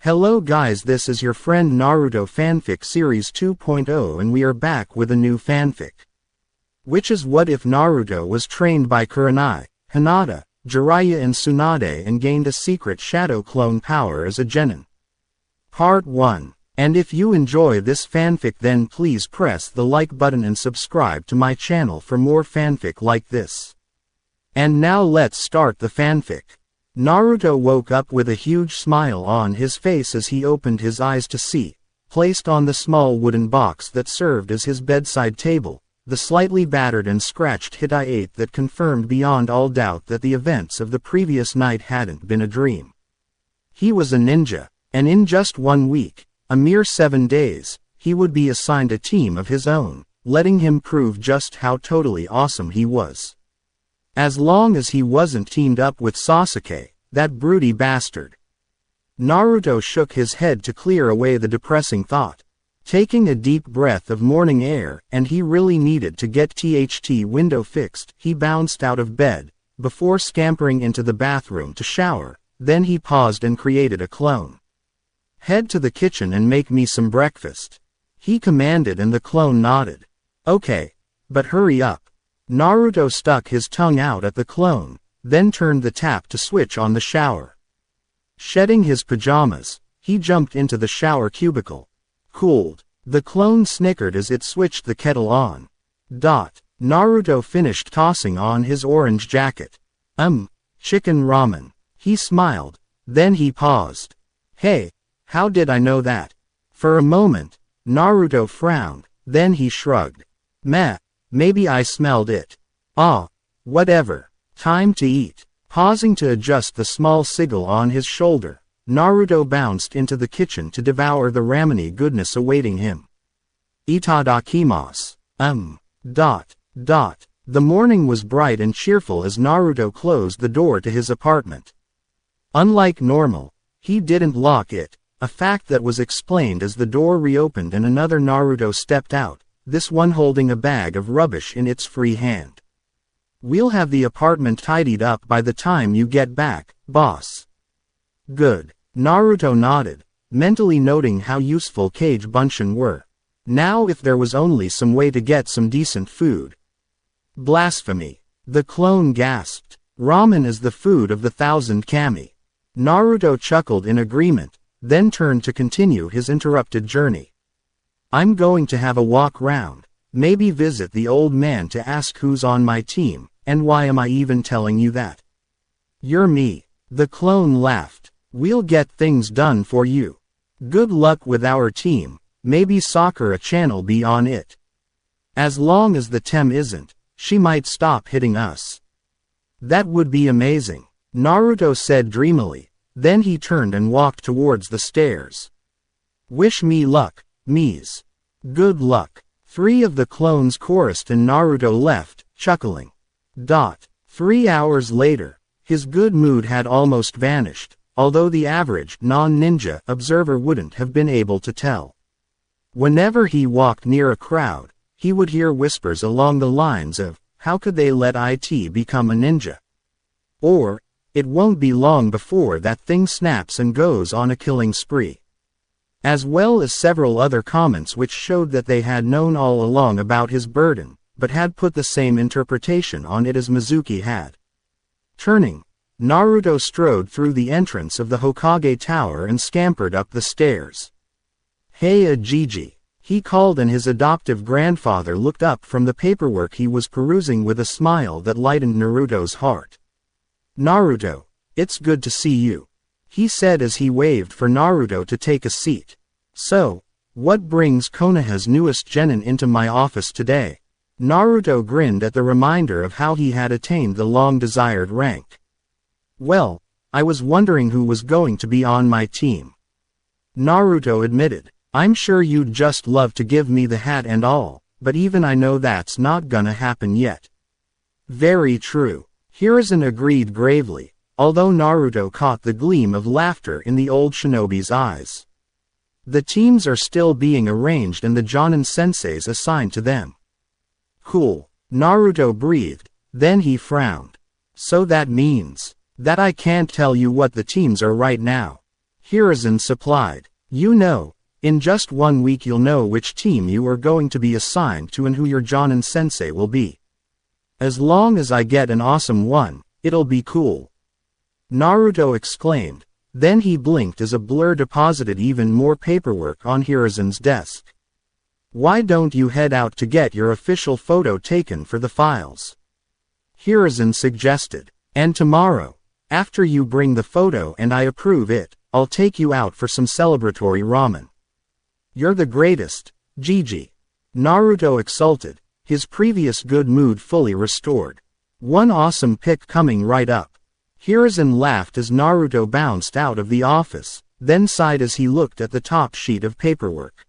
Hello guys, this is your friend Naruto Fanfic Series 2.0 and we are back with a new fanfic. Which is what if Naruto was trained by Kurenai, Hinata, Jiraiya and Tsunade and gained a secret shadow clone power as a Genin. Part 1. And if you enjoy this fanfic then please press the like button and subscribe to my channel for more fanfic like this. And now let's start the fanfic. Naruto woke up with a huge smile on his face as he opened his eyes to see, placed on the small wooden box that served as his bedside table, the slightly battered and scratched Hit-8 that confirmed beyond all doubt that the events of the previous night hadn't been a dream. He was a ninja, and in just 1 week, a mere 7 days, he would be assigned a team of his own, letting him prove just how totally awesome he was. As long as he wasn't teamed up with Sasuke, that broody bastard. Naruto shook his head to clear away the depressing thought. Taking a deep breath of morning air, and he really needed to get THT window fixed, he bounced out of bed, before scampering into the bathroom to shower, then he paused and created a clone. Head to the kitchen and make me some breakfast, he commanded and the clone nodded. Okay, but hurry up. Naruto stuck his tongue out at the clone, then turned the tap to switch on the shower. Shedding his pajamas, he jumped into the shower cubicle. Cooled. The clone snickered as it switched the kettle on. Naruto finished tossing on his orange jacket. Chicken ramen. He smiled. Then he paused. Hey, how did I know that? For a moment, Naruto frowned, then he shrugged. Meh. Maybe I smelled it. Whatever. Time to eat. Pausing to adjust the small sigil on his shoulder, Naruto bounced into the kitchen to devour the rameny goodness awaiting him. Itadakimasu. The morning was bright and cheerful as Naruto closed the door to his apartment. Unlike normal, he didn't lock it, a fact that was explained as the door reopened and another Naruto stepped out, this one holding a bag of rubbish in its free hand. We'll have the apartment tidied up by the time you get back, boss. Good. Naruto nodded, mentally noting how useful Kage Bunshin were. Now if there was only some way to get some decent food. Blasphemy. The clone gasped. Ramen is the food of the 1,000 kami. Naruto chuckled in agreement, then turned to continue his interrupted journey. I'm going to have a walk round, maybe visit the old man to ask who's on my team, and why am I even telling you that? You're me. The clone laughed. We'll get things done for you. Good luck with our team, maybe Sakura channel be on it. As long as the Tem isn't, she might stop hitting us. That would be amazing, Naruto said dreamily, then he turned and walked towards the stairs. Wish me luck. Mies. Good luck. 3 of the clones chorused and Naruto left, chuckling. 3 hours later, his good mood had almost vanished, although the average non-ninja observer wouldn't have been able to tell. Whenever he walked near a crowd, he would hear whispers along the lines of, how could they let IT become a ninja? Or, it won't be long before that thing snaps and goes on a killing spree. As well as several other comments which showed that they had known all along about his burden, but had put the same interpretation on it as Mizuki had. Turning, Naruto strode through the entrance of the Hokage Tower and scampered up the stairs. Hey Ajiji, he called and his adoptive grandfather looked up from the paperwork he was perusing with a smile that lightened Naruto's heart. Naruto, it's good to see you, he said as he waved for Naruto to take a seat. So, what brings Konoha's newest genin into my office today? Naruto grinned at the reminder of how he had attained the long-desired rank. Well, I was wondering who was going to be on my team. Naruto admitted, I'm sure you'd just love to give me the hat and all, but even I know that's not gonna happen yet. Very true. Hiruzen agreed gravely, although Naruto caught the gleam of laughter in the old shinobi's eyes. The teams are still being arranged and the Jonin senseis assigned to them. Cool. Naruto breathed, then he frowned. So that means that I can't tell you what the teams are right now. Hiruzen supplied. You know, in just 1 week you'll know which team you are going to be assigned to and who your Jonin sensei will be. As long as I get an awesome one, it'll be cool. Naruto exclaimed. Then he blinked as a blur deposited even more paperwork on Hiruzen's desk. Why don't you head out to get your official photo taken for the files? Hiruzen suggested. And tomorrow, after you bring the photo and I approve it, I'll take you out for some celebratory ramen. You're the greatest, Gigi. Naruto exulted, his previous good mood fully restored. One awesome pic coming right up. Hiruzen laughed as Naruto bounced out of the office, then sighed as he looked at the top sheet of paperwork.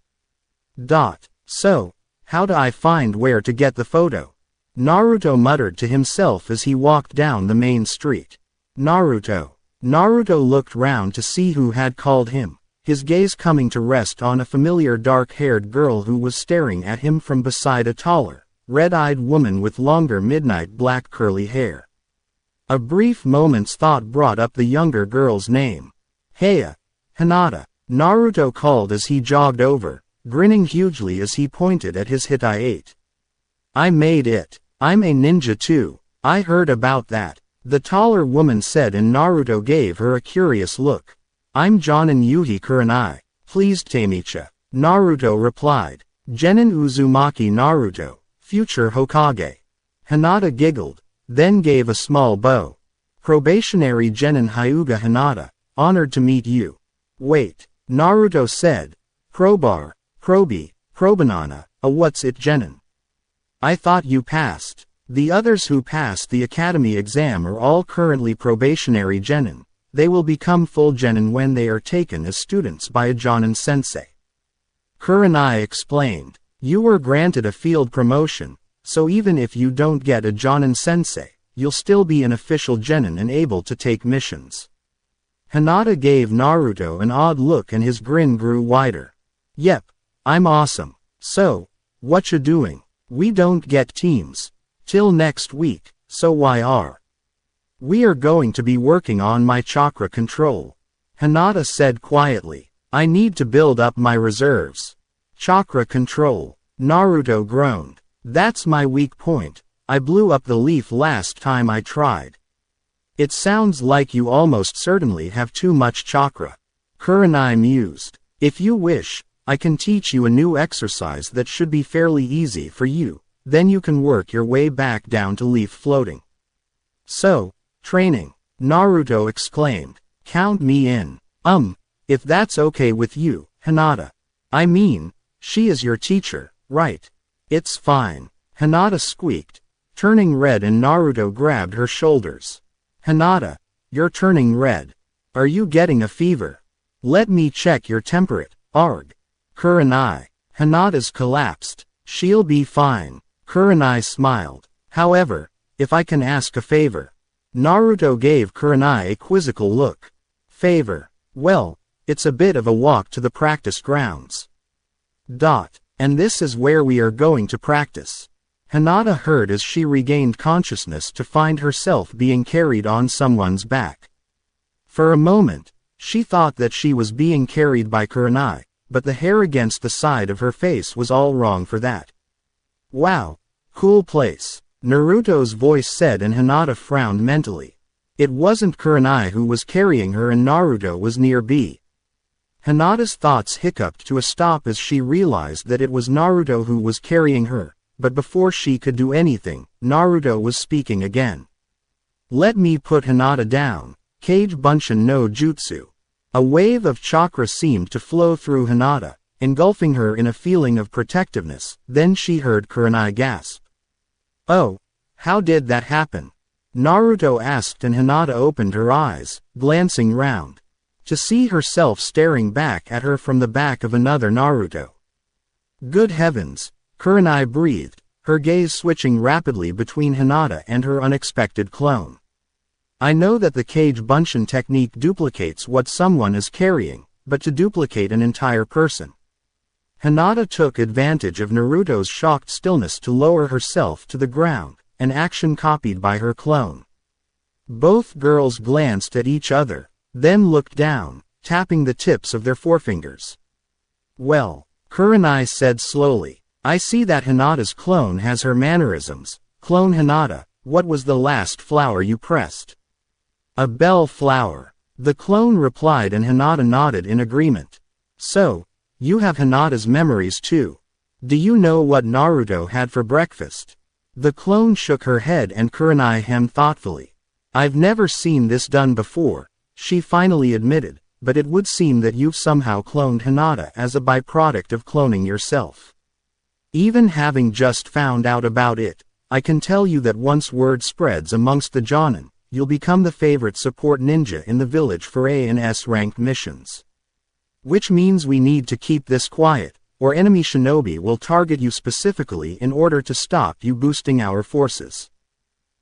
So, how do I find where to get the photo? Naruto muttered to himself as he walked down the main street. Naruto. Naruto looked round to see who had called him, his gaze coming to rest on a familiar dark-haired girl who was staring at him from beside a taller, red-eyed woman with longer midnight black curly hair. A brief moment's thought brought up the younger girl's name. Heya. Hinata. Naruto called as he jogged over, grinning hugely as he pointed at his Hitai-8. I made it. I'm a ninja too. I heard about that. The taller woman said, and Naruto gave her a curious look. I'm Jonin Yuhi Kurenai. Pleased Tamicha. Naruto replied. Genin Uzumaki Naruto, future Hokage. Hinata giggled, then gave a small bow. Probationary Genin Hyuga Hinata, honored to meet you. Wait, Naruto said. Probar, Probi, Probanana, what's it Genin? I thought you passed. The others who passed the academy exam are all currently probationary Genin. They will become full Genin when they are taken as students by a Jonin sensei. Kurenai explained. You were granted a field promotion, so even if you don't get a Jonin sensei, you'll still be an official Genin and able to take missions. Hinata gave Naruto an odd look and his grin grew wider. Yep, I'm awesome. So, what you doing? We don't get teams till next week, so why are we are going to be working on my chakra control? Hinata said quietly. I need to build up my reserves. Chakra control. Naruto groaned. That's my weak point. I blew up the leaf last time I tried. It sounds like you almost certainly have too much chakra. Kurenai mused. If you wish, I can teach you a new exercise that should be fairly easy for you. Then you can work your way back down to leaf floating. So, training. Naruto exclaimed. Count me in. If that's okay with you, Hinata. I mean, she is your teacher, right? It's fine. Hinata squeaked, turning red, and Naruto grabbed her shoulders. Hinata, you're turning red. Are you getting a fever? Let me check your temperature. Arg. Kurenai. Hinata's collapsed. She'll be fine. Kurenai smiled. However, if I can ask a favor. Naruto gave Kurenai a quizzical look. Favor. Well, it's a bit of a walk to the practice grounds. And this is where we are going to practice. Hinata heard as she regained consciousness to find herself being carried on someone's back. For a moment, she thought that she was being carried by Kurenai, but the hair against the side of her face was all wrong for that. Wow, cool place, Naruto's voice said, and Hinata frowned mentally. It wasn't Kurenai who was carrying her and Naruto was nearby. Hinata's thoughts hiccuped to a stop as she realized that it was Naruto who was carrying her, but before she could do anything, Naruto was speaking again. Let me put Hinata down. Kage Bunshin no Jutsu. A wave of chakra seemed to flow through Hinata, engulfing her in a feeling of protectiveness. Then she heard Kurenai gasp. Oh, how did that happen? Naruto asked, and Hinata opened her eyes, glancing round, to see herself staring back at her from the back of another Naruto. Good heavens, Kurenai breathed, her gaze switching rapidly between Hinata and her unexpected clone. I know that the Kage Bunshin technique duplicates what someone is carrying, but to duplicate an entire person. Hinata took advantage of Naruto's shocked stillness to lower herself to the ground, an action copied by her clone. Both girls glanced at each other, then looked down, tapping the tips of their forefingers. Well, Kurenai said slowly, I see that Hinata's clone has her mannerisms. Clone Hinata, what was the last flower you pressed? A bell flower. The clone replied and Hinata nodded in agreement. So, you have Hinata's memories too. Do you know what Naruto had for breakfast? The clone shook her head and Kurenai hemmed thoughtfully. I've never seen this done before, she finally admitted, but it would seem that you've somehow cloned Hinata as a byproduct of cloning yourself. Even having just found out about it, I can tell you that once word spreads amongst the Genin, you'll become the favorite support ninja in the village for A and S ranked missions. Which means we need to keep this quiet, or enemy shinobi will target you specifically in order to stop you boosting our forces.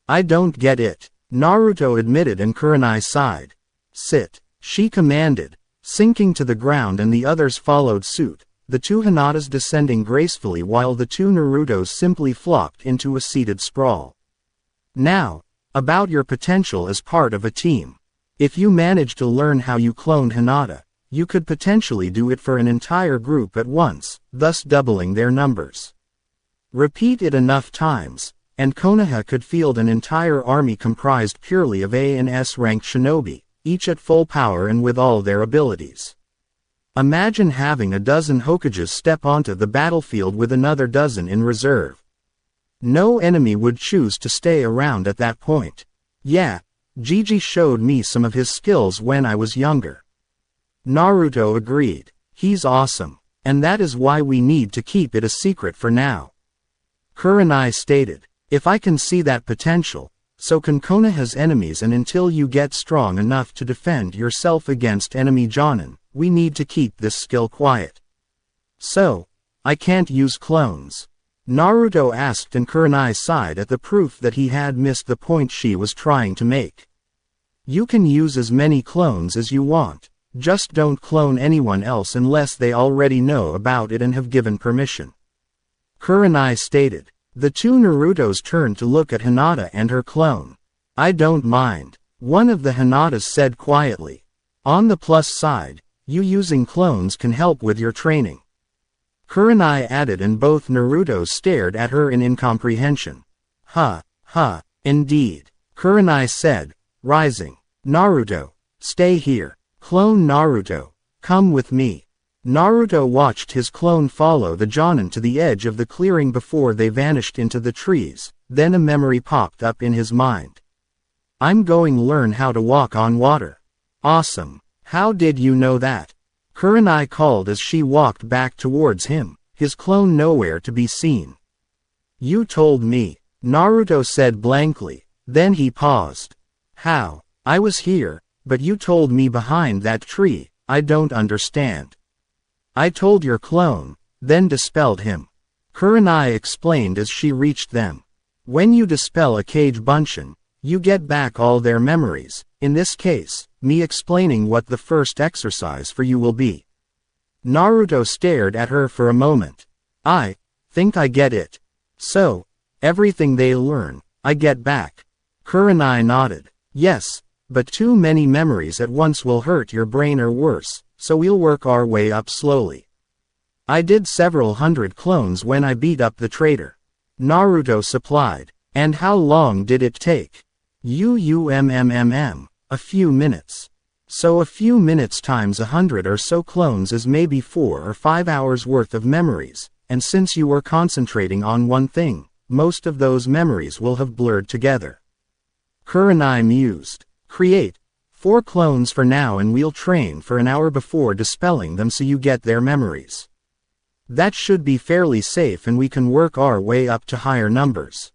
I don't get it, Naruto admitted and Kurenai sighed. Sit, she commanded, sinking to the ground and the others followed suit, the two Hinatas descending gracefully while the two Narutos simply flopped into a seated sprawl. Now, about your potential as part of a team. If you manage to learn how you cloned Hinata, you could potentially do it for an entire group at once, thus doubling their numbers. Repeat it enough times, and Konoha could field an entire army comprised purely of A and S ranked shinobi, each at full power and with all their abilities. Imagine having a dozen Hokages step onto the battlefield with another dozen in reserve. No enemy would choose to stay around at that point. Yeah, Gigi showed me some of his skills when I was younger. Naruto agreed. He's awesome, and that is why we need to keep it a secret for now. Kurenai stated, if I can see that potential, so can Konoha's enemies, and until you get strong enough to defend yourself against enemy Genin, we need to keep this skill quiet. So, I can't use clones? Naruto asked and Kurenai sighed at the proof that he had missed the point she was trying to make. You can use as many clones as you want, just don't clone anyone else unless they already know about it and have given permission. Kurenai stated. The two Narutos turned to look at Hinata and her clone. I don't mind, one of the Hinatas said quietly. On the plus side, you using clones can help with your training. Kurenai added and both Narutos stared at her in incomprehension. Indeed, Kurenai said, rising. Naruto, stay here. Clone Naruto, come with me. Naruto watched his clone follow the Genin to the edge of the clearing before they vanished into the trees, then a memory popped up in his mind. I'm going to learn how to walk on water. Awesome. How did you know that? Kurenai called as she walked back towards him, his clone nowhere to be seen. You told me, Naruto said blankly, then he paused. How? I was here, but you told me behind that tree, I don't understand. I told your clone, then dispelled him. Kurenai explained as she reached them. When you dispel a cage bunshin, you get back all their memories, in this case, me explaining what the first exercise for you will be. Naruto stared at her for a moment. I think I get it. So, everything they learn, I get back. Kurenai nodded. Yes, but too many memories at once will hurt your brain or worse, so we'll work our way up slowly. I did several hundred clones when I beat up the traitor. Naruto supplied. And how long did it take? A few minutes. So a few minutes times 100 or so clones is maybe 4 or 5 hours worth of memories, and since you were concentrating on one thing, most of those memories will have blurred together. Kurenai mused. Create 4 clones for now and we'll train for an hour before dispelling them so you get their memories. That should be fairly safe and we can work our way up to higher numbers.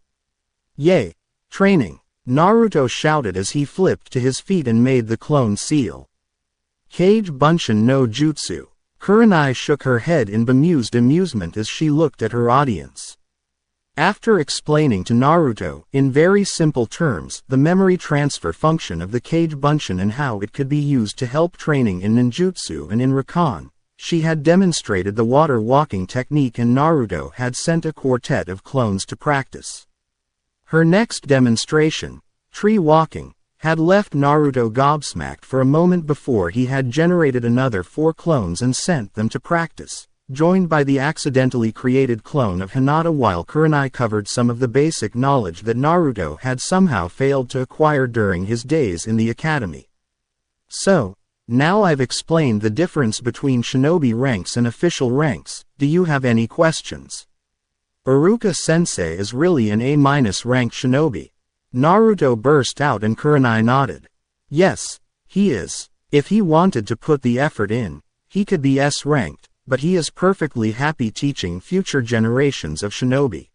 Yay! Training! Naruto shouted as he flipped to his feet and made the clone seal. Kage Bunshin no Jutsu. Kurenai shook her head in bemused amusement as she looked at her audience. After explaining to Naruto, in very simple terms, the memory transfer function of the Kage Bunshin and how it could be used to help training in ninjutsu and in Rakan, she had demonstrated the water walking technique and Naruto had sent a quartet of clones to practice. Her next demonstration, tree walking, had left Naruto gobsmacked for a moment before he had generated another 4 clones and sent them to practice, joined by the accidentally created clone of Hinata, while Kurenai covered some of the basic knowledge that Naruto had somehow failed to acquire during his days in the academy. So, now I've explained the difference between shinobi ranks and official ranks. Do you have any questions? Iruka-sensei is really an A- ranked shinobi. Naruto burst out and Kurenai nodded. Yes, he is. If he wanted to put the effort in, he could be S-ranked, but he is perfectly happy teaching future generations of shinobi.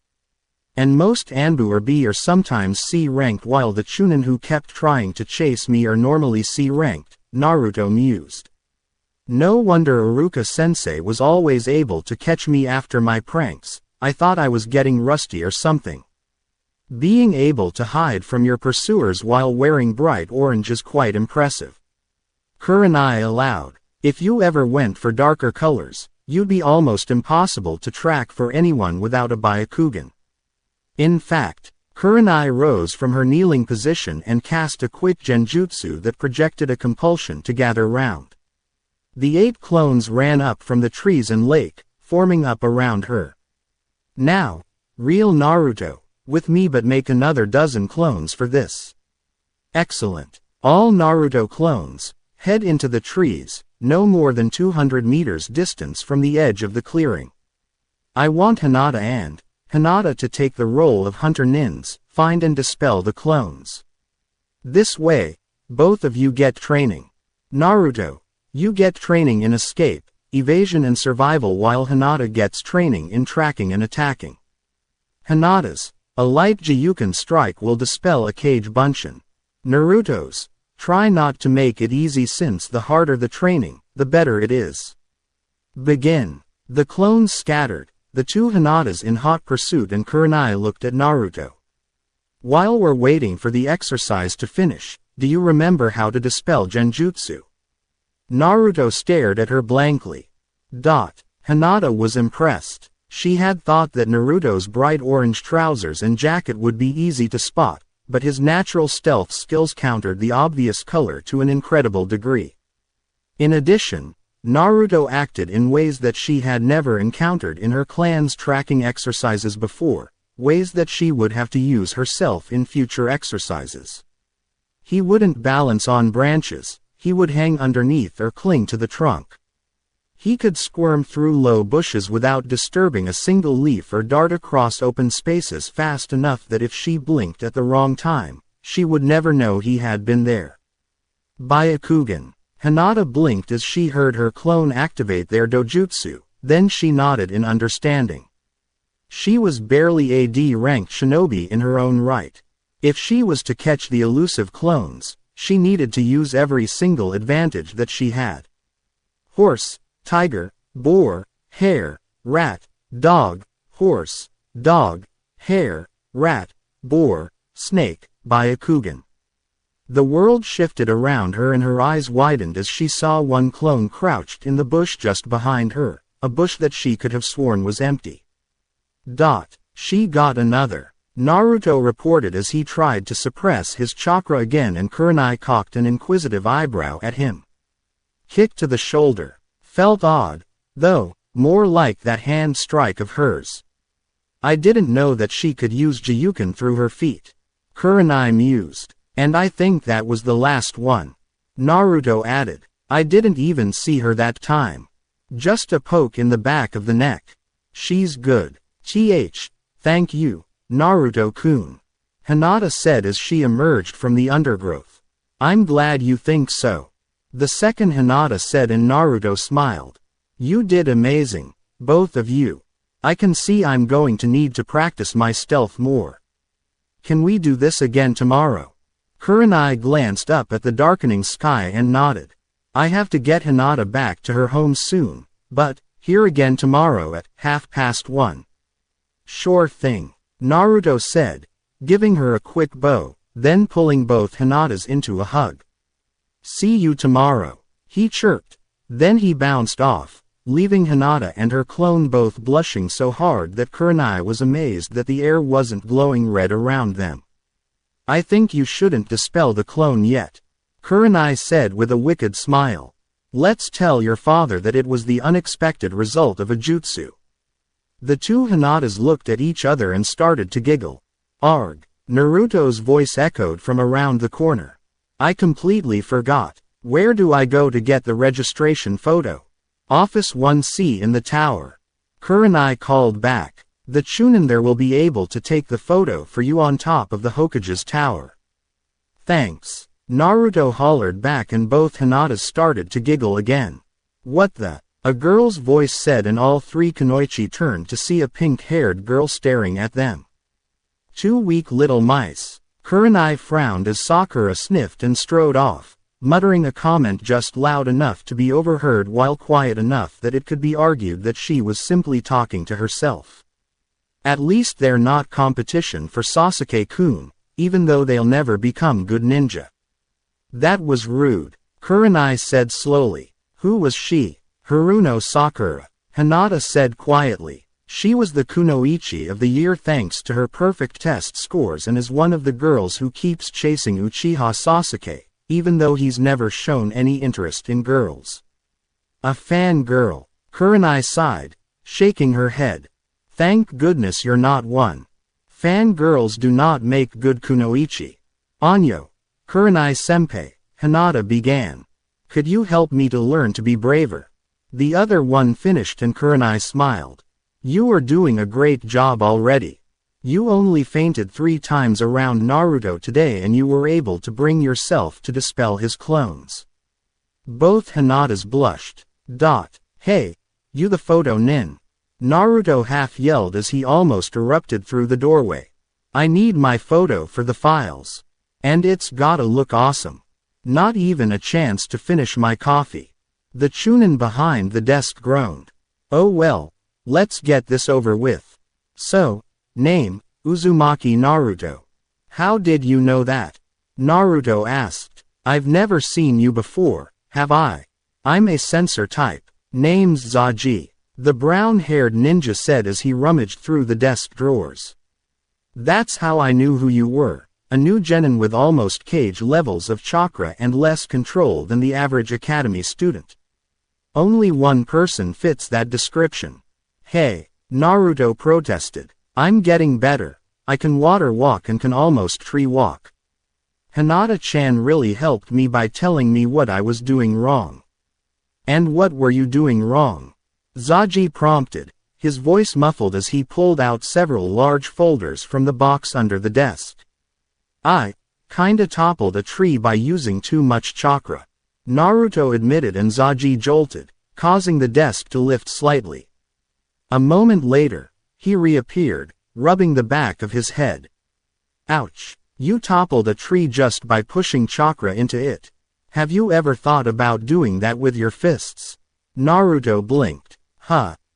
And most Anbu are B or sometimes C-ranked, while the Chunin who kept trying to chase me are normally C-ranked, Naruto mused. No wonder Iruka-sensei was always able to catch me after my pranks. I thought I was getting rusty or something. Being able to hide from your pursuers while wearing bright orange is quite impressive. Kurenai aloud. If you ever went for darker colors, you'd be almost impossible to track for anyone without a Byakugan. In fact, Kurenai rose from her kneeling position and cast a quick genjutsu that projected a compulsion to gather round. The 8 clones ran up from the trees and lake, forming up around her. Now, real Naruto, with me, but make another 12 clones for this. Excellent. All Naruto clones, head into the trees, no more than 200 meters distance from the edge of the clearing. I want Hinata to take the role of hunter nins, find and dispel the clones. This way, both of you get training. Naruto, you get training in escape, evasion and survival, while Hinata gets training in tracking and attacking. Hinata's a light Jiyuken strike will dispel a Kage Bunshin. Naruto's, try not to make it easy, since the harder the training, the better it is. Begin. The clones scattered, the 2 Hinatas in hot pursuit, and Kurenai looked at Naruto. While we're waiting for the exercise to finish, do you remember how to dispel genjutsu? Naruto stared at her blankly. Hinata was impressed. She had thought that Naruto's bright orange trousers and jacket would be easy to spot, but his natural stealth skills countered the obvious color to an incredible degree. In addition, Naruto acted in ways that she had never encountered in her clan's tracking exercises before, ways that she would have to use herself in future exercises. He wouldn't balance on branches, he would hang underneath or cling to the trunk. He could squirm through low bushes without disturbing a single leaf, or dart across open spaces fast enough that if she blinked at the wrong time, she would never know he had been there. Byakugan. Hinata blinked as she heard her clone activate their dojutsu, then she nodded in understanding. She was barely a D-ranked shinobi in her own right. If she was to catch the elusive clones, she needed to use every single advantage that she had. Horse, tiger, boar, hare, rat, dog, horse, dog, hare, rat, boar, snake, Byakugan. The world shifted around her and her eyes widened as she saw one clone crouched in the bush just behind her, a bush that she could have sworn was empty. She got another. Naruto reported as he tried to suppress his chakra again, and Kurenai cocked an inquisitive eyebrow at him. Kick to the shoulder. Felt odd, though, more like that hand strike of hers. I didn't know that she could use Jiyuken through her feet. Kurenai mused. And I think that was the last one. Naruto added. I didn't even see her that time. Just a poke in the back of the neck. She's good. Thank you, Naruto-kun. Hinata said as she emerged from the undergrowth. I'm glad you think so. The second Hinata said, and Naruto smiled. You did amazing, both of you. I can see I'm going to need to practice my stealth more. Can we do this again tomorrow? Kurenai glanced up at the darkening sky and nodded. I have to get Hinata back to her home soon, but, here again tomorrow at 1:30. Sure thing, Naruto said, giving her a quick bow, then pulling both Hinatas into a hug. See you tomorrow, he chirped. Then he bounced off, leaving Hinata and her clone both blushing so hard that Kurenai was amazed that the air wasn't glowing red around them. I think you shouldn't dispel the clone yet. Kurenai said with a wicked smile. Let's tell your father that it was the unexpected result of a jutsu. The two Hinatas looked at each other and started to giggle. Arg! Naruto's voice echoed from around the corner. I completely forgot. Where do I go to get the registration photo? Office 1C in the tower. Kurenai called back. The Chunin there will be able to take the photo for you on top of the Hokage's tower. Thanks. Naruto hollered back and both Hinatas started to giggle again. What the? A girl's voice said and all three kunoichi turned to see a pink-haired girl staring at them. Two weak little mice. Kurenai frowned as Sakura sniffed and strode off, muttering a comment just loud enough to be overheard while quiet enough that it could be argued that she was simply talking to herself. At least they're not competition for Sasuke-kun, even though they'll never become good ninja. That was rude, Kurenai said slowly. Who was she? Haruno Sakura, Hinata said quietly. She was the kunoichi of the year thanks to her perfect test scores and is one of the girls who keeps chasing Uchiha Sasuke, even though he's never shown any interest in girls. A fangirl, Kurenai sighed, shaking her head. Thank goodness you're not one. Fangirls do not make good kunoichi. Anyo, Kurenai-senpai, Hinata began. Could you help me to learn to be braver? The other one finished and Kurenai smiled. You are doing a great job already. You only fainted 3 times around Naruto today and you were able to bring yourself to dispel his clones. Both Hinatas blushed. Hey, you the photo nin. Naruto half yelled as he almost erupted through the doorway. I need my photo for the files. And it's gotta look awesome. Not even a chance to finish my coffee. The Chunin behind the desk groaned. Oh well. Let's get this over with. So, name, Uzumaki Naruto. How did you know that? Naruto asked. I've never seen you before, have I? I'm a censor type. Name's Zaji. The brown-haired ninja said as he rummaged through the desk drawers. That's how I knew who you were. A new genin with almost cage levels of chakra and less control than the average academy student. Only one person fits that description. Hey, Naruto protested. I'm getting better. I can water walk and can almost tree walk. Hinata-chan really helped me by telling me what I was doing wrong. And what were you doing wrong? Zaji prompted, his voice muffled as he pulled out several large folders from the box under the desk. I kinda toppled a tree by using too much chakra. Naruto admitted and Zaji jolted, causing the desk to lift slightly. A moment later, he reappeared, rubbing the back of his head. Ouch. You toppled a tree just by pushing chakra into it. Have you ever thought about doing that with your fists? Naruto blinked.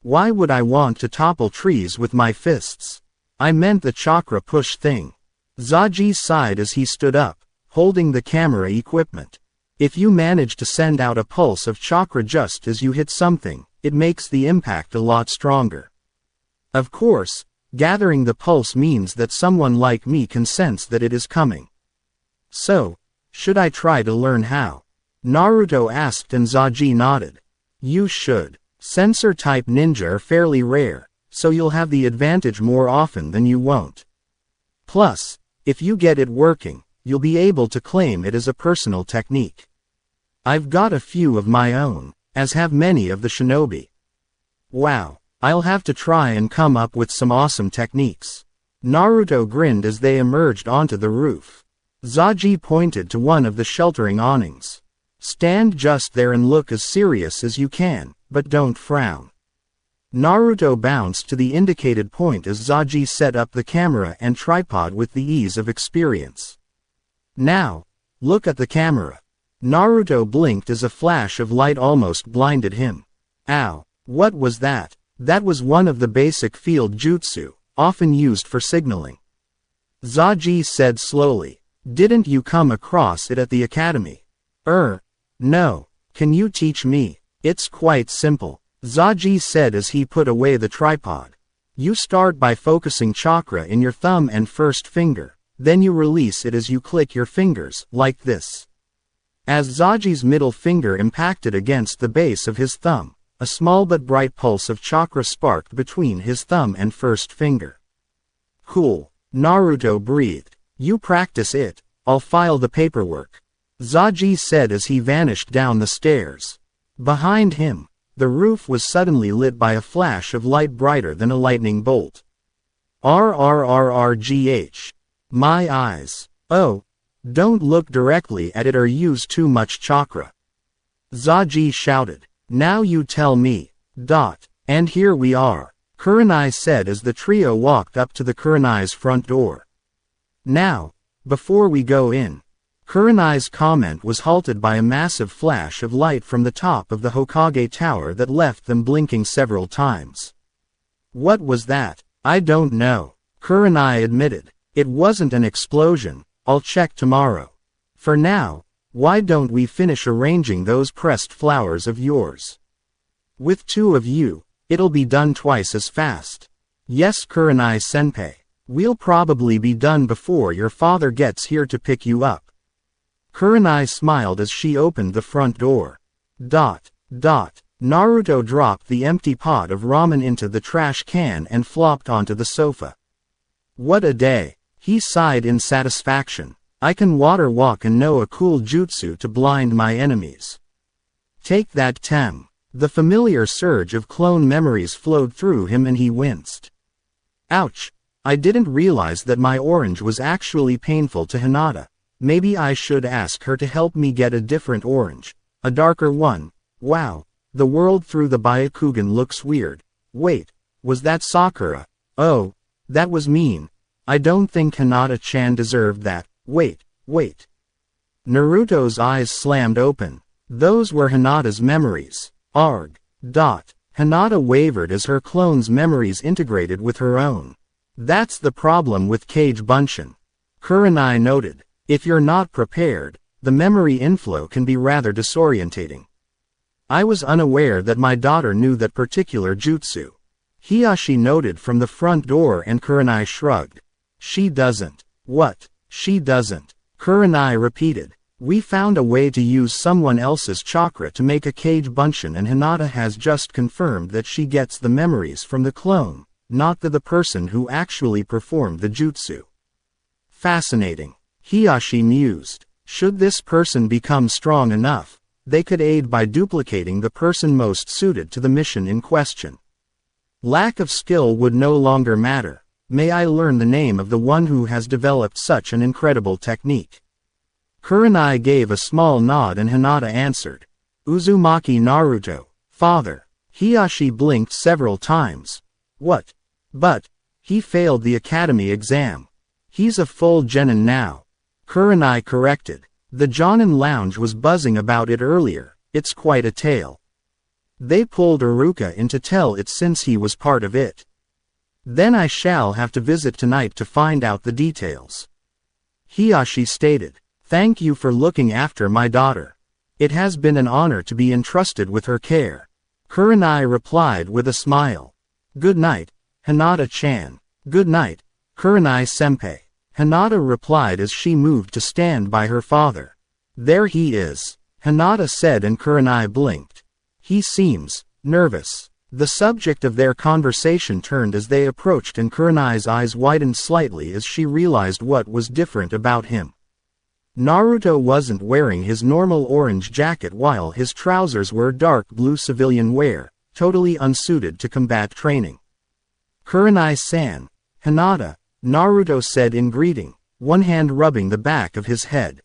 Why would I want to topple trees with my fists? I meant the chakra push thing. Zaji sighed as he stood up, holding the camera equipment. If you manage to send out a pulse of chakra just as you hit something, it makes the impact a lot stronger. Of course, gathering the pulse means that someone like me can sense that it is coming. So, should I try to learn how? Naruto asked and Zaji nodded. You should. Sensor-type ninja are fairly rare, so you'll have the advantage more often than you won't. Plus, if you get it working, you'll be able to claim it as a personal technique. I've got a few of my own, as have many of the shinobi. Wow, I'll have to try and come up with some awesome techniques. Naruto grinned as they emerged onto the roof. Zaji pointed to one of the sheltering awnings. Stand just there and look as serious as you can, but don't frown. Naruto bounced to the indicated point as Zaji set up the camera and tripod with the ease of experience. Now, look at the camera. Naruto blinked as a flash of light almost blinded him. Ow, what was that? That was one of the basic field jutsu, often used for signaling. Zaji said slowly. Didn't you come across it at the academy? No. Can you teach me? It's quite simple. Zaji said as he put away the tripod. You start by focusing chakra in your thumb and first finger, Then you release it as you click your fingers, like this. As Zaji's middle finger impacted against the base of his thumb, a small but bright pulse of chakra sparked between his thumb and first finger. Cool, Naruto breathed. You practice it, I'll file the paperwork. Zaji said as he vanished down the stairs. Behind him, the roof was suddenly lit by a flash of light brighter than a lightning bolt. RRRRGH. My eyes. Oh. Don't look directly at it or use too much chakra. Zaji shouted. Now you tell me. And here we are, Kurenai said as the trio walked up to the Kurenai's front door. Now, before we go in. Kurenai's comment was halted by a massive flash of light from the top of the Hokage tower that left them blinking several times. What was that? I don't know, Kurenai admitted. It wasn't an explosion, I'll check tomorrow. For now, why don't we finish arranging those pressed flowers of yours? With 2 of you, it'll be done twice as fast. Yes, Kurenai-senpai. We'll probably be done before your father gets here to pick you up. Kurenai smiled as she opened the front door. Naruto dropped the empty pot of ramen into the trash can and flopped onto the sofa. What a day, he sighed in satisfaction. I can water walk and know a cool jutsu to blind my enemies. Take that, Tem. The familiar surge of clone memories flowed through him and he winced. Ouch, I didn't realize that my orange was actually painful to Hinata. Maybe I should ask her to help me get a different orange. A darker one. Wow, the world through the Byakugan looks weird. Wait, was that Sakura? Oh, that was mean. I don't think Hinata-chan deserved that. Wait. Naruto's eyes slammed open. Those were Hinata's memories. Arg. Hinata wavered as her clone's memories integrated with her own. That's the problem with Kage Bunshin. Kurenai noted. If you're not prepared, the memory inflow can be rather disorientating. I was unaware that my daughter knew that particular jutsu. Hiyashi noted from the front door and Kurenai shrugged. She doesn't. What? She doesn't. Kurenai repeated. We found a way to use someone else's chakra to make a Kage Bunshin and Hinata has just confirmed that she gets the memories from the clone, not the person who actually performed the jutsu. Fascinating. Hiyashi mused. Should this person become strong enough, they could aid by duplicating the person most suited to the mission in question. Lack of skill would no longer matter. May I learn the name of the one who has developed such an incredible technique? Kurenai gave a small nod and Hinata answered. Uzumaki Naruto, father. Hiyashi blinked several times. What? But, he failed the academy exam. He's a full genin now. Kurenai corrected. The Jonin lounge was buzzing about it earlier. It's quite a tale. They pulled Iruka in to tell it since he was part of it. Then I shall have to visit tonight to find out the details. Hiyashi stated. Thank you for looking after my daughter. It has been an honor to be entrusted with her care. Kurenai replied with a smile. Good night, Hinata-chan. Good night, Kurenai-senpai. Hinata replied as she moved to stand by her father. There he is, Hinata said and Kurenai blinked. He seems nervous. The subject of their conversation turned as they approached and Kurenai's eyes widened slightly as she realized what was different about him. Naruto wasn't wearing his normal orange jacket while his trousers were dark blue civilian wear, totally unsuited to combat training. Kurenai-san, Hinata, Naruto said in greeting, one hand rubbing the back of his head.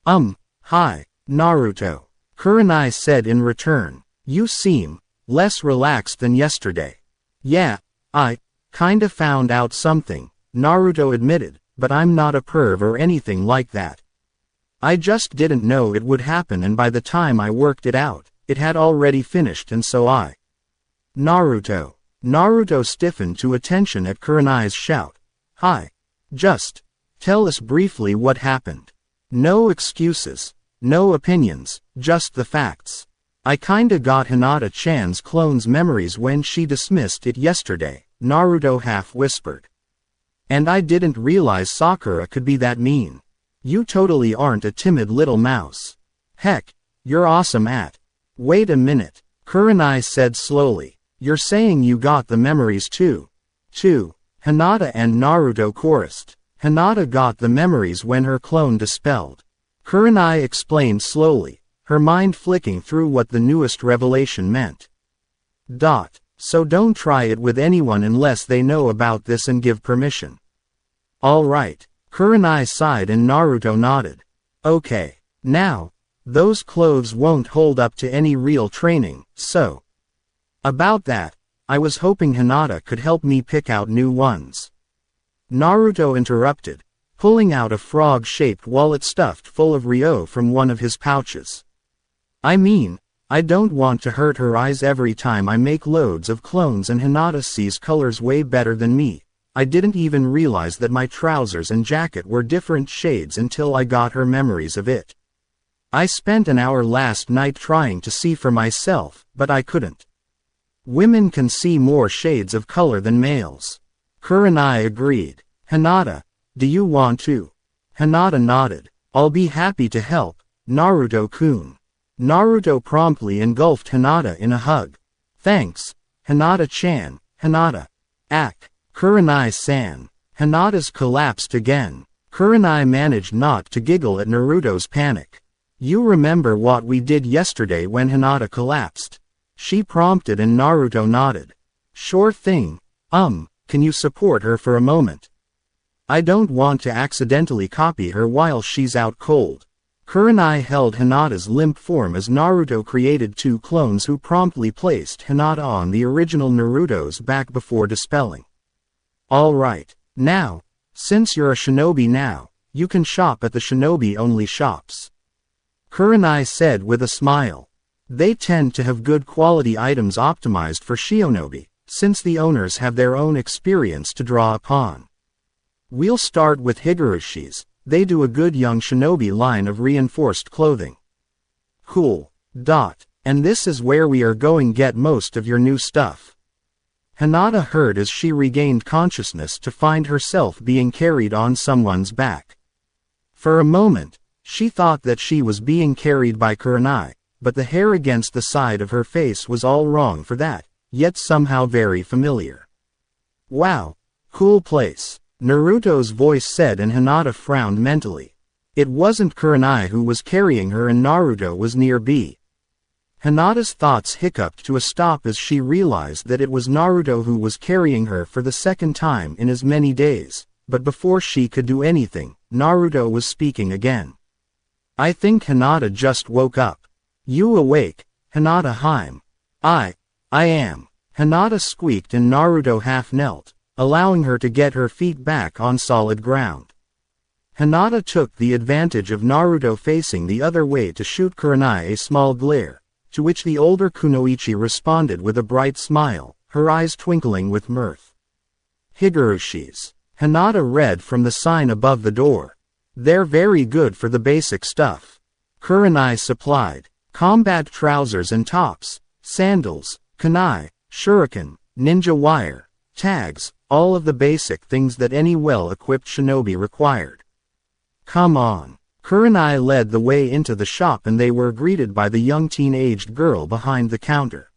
Hi, Naruto. Kurenai said in return. You seem less relaxed than yesterday. Yeah, I kinda found out something, Naruto admitted, but I'm not a perv or anything like that. I just didn't know it would happen and by the time I worked it out, it had already finished and so I. Naruto. Naruto stiffened to attention at Kurenai's shout. Hi. Just tell us briefly what happened. No excuses, no opinions, just the facts. I kinda got Hinata-chan's clone's memories when she dismissed it yesterday, Naruto half whispered. And I didn't realize Sakura could be that mean. You totally aren't a timid little mouse. Heck, you're awesome at. Wait a minute, Kurenai said slowly. You're saying you got the memories too? Hinata and Naruto chorused. Hinata got the memories when her clone dispelled. Kurenai explained slowly, her mind flicking through what the newest revelation meant. So don't try it with anyone unless they know about this and give permission. Alright, Kurenai sighed and Naruto nodded. Okay, now, those clothes won't hold up to any real training, so. About that, I was hoping Hinata could help me pick out new ones. Naruto interrupted, pulling out a frog-shaped wallet stuffed full of Ryo from one of his pouches. I mean, I don't want to hurt her eyes every time I make loads of clones and Hinata sees colors way better than me. I didn't even realize that my trousers and jacket were different shades until I got her memories of it. I spent an hour last night trying to see for myself, but I couldn't. Women can see more shades of color than males. Kurenai agreed. Hinata, do you want to? Hinata nodded. I'll be happy to help, Naruto-kun. Naruto promptly engulfed Hinata in a hug. Thanks, Hinata-chan. Hinata. Kurenai-san. Hinata's collapsed again. Kurenai managed not to giggle at Naruto's panic. You remember what we did yesterday when Hinata collapsed? She prompted and Naruto nodded. Sure thing. Can you support her for a moment? I don't want to accidentally copy her while she's out cold. Kurenai held Hinata's limp form as Naruto created two clones who promptly placed Hinata on the original Naruto's back before dispelling. Alright, now, since you're a shinobi now, you can shop at the shinobi-only shops. Kurenai said with a smile. They tend to have good quality items optimized for shinobi, since the owners have their own experience to draw upon. We'll start with Higurushi's. They do a good young shinobi line of reinforced clothing. Cool. And this is where we are going get most of your new stuff. Hinata heard as she regained consciousness to find herself being carried on someone's back. For a moment, she thought that she was being carried by Kurenai, but the hair against the side of her face was all wrong for that, yet somehow very familiar. Wow, cool place, Naruto's voice said and Hinata frowned mentally. It wasn't Kurenai who was carrying her and Naruto was nearby. Hinata's thoughts hiccuped to a stop as she realized that it was Naruto who was carrying her for the second time in as many days, but before she could do anything, Naruto was speaking again. I think Hinata just woke up. You awake, Hinata-hime? I am. Hinata squeaked and Naruto half knelt, allowing her to get her feet back on solid ground. Hinata took the advantage of Naruto facing the other way to shoot Kurenai a small glare, to which the older Kunoichi responded with a bright smile, her eyes twinkling with mirth. Higurushi's. Hinata read from the sign above the door. They're very good for the basic stuff. Kurenai supplied. Combat trousers and tops, sandals, kunai, shuriken, ninja wire, tags, all of the basic things that any well-equipped shinobi required. Come on. Kurenai led the way into the shop and they were greeted by the young teen-aged girl behind the counter.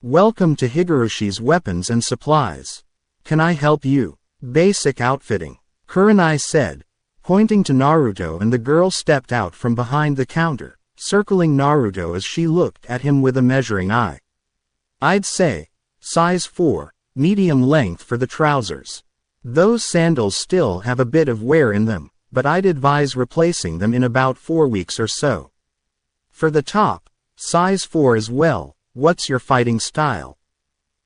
Welcome to Higurushi's Weapons and Supplies. Can I help you? Basic outfitting, Kurenai said, pointing to Naruto, and the girl stepped out from behind the counter, circling Naruto as she looked at him with a measuring eye. I'd say, size 4, medium length for the trousers. Those sandals still have a bit of wear in them, but I'd advise replacing them in about 4 weeks or so. For the top, size 4 as well. What's your fighting style?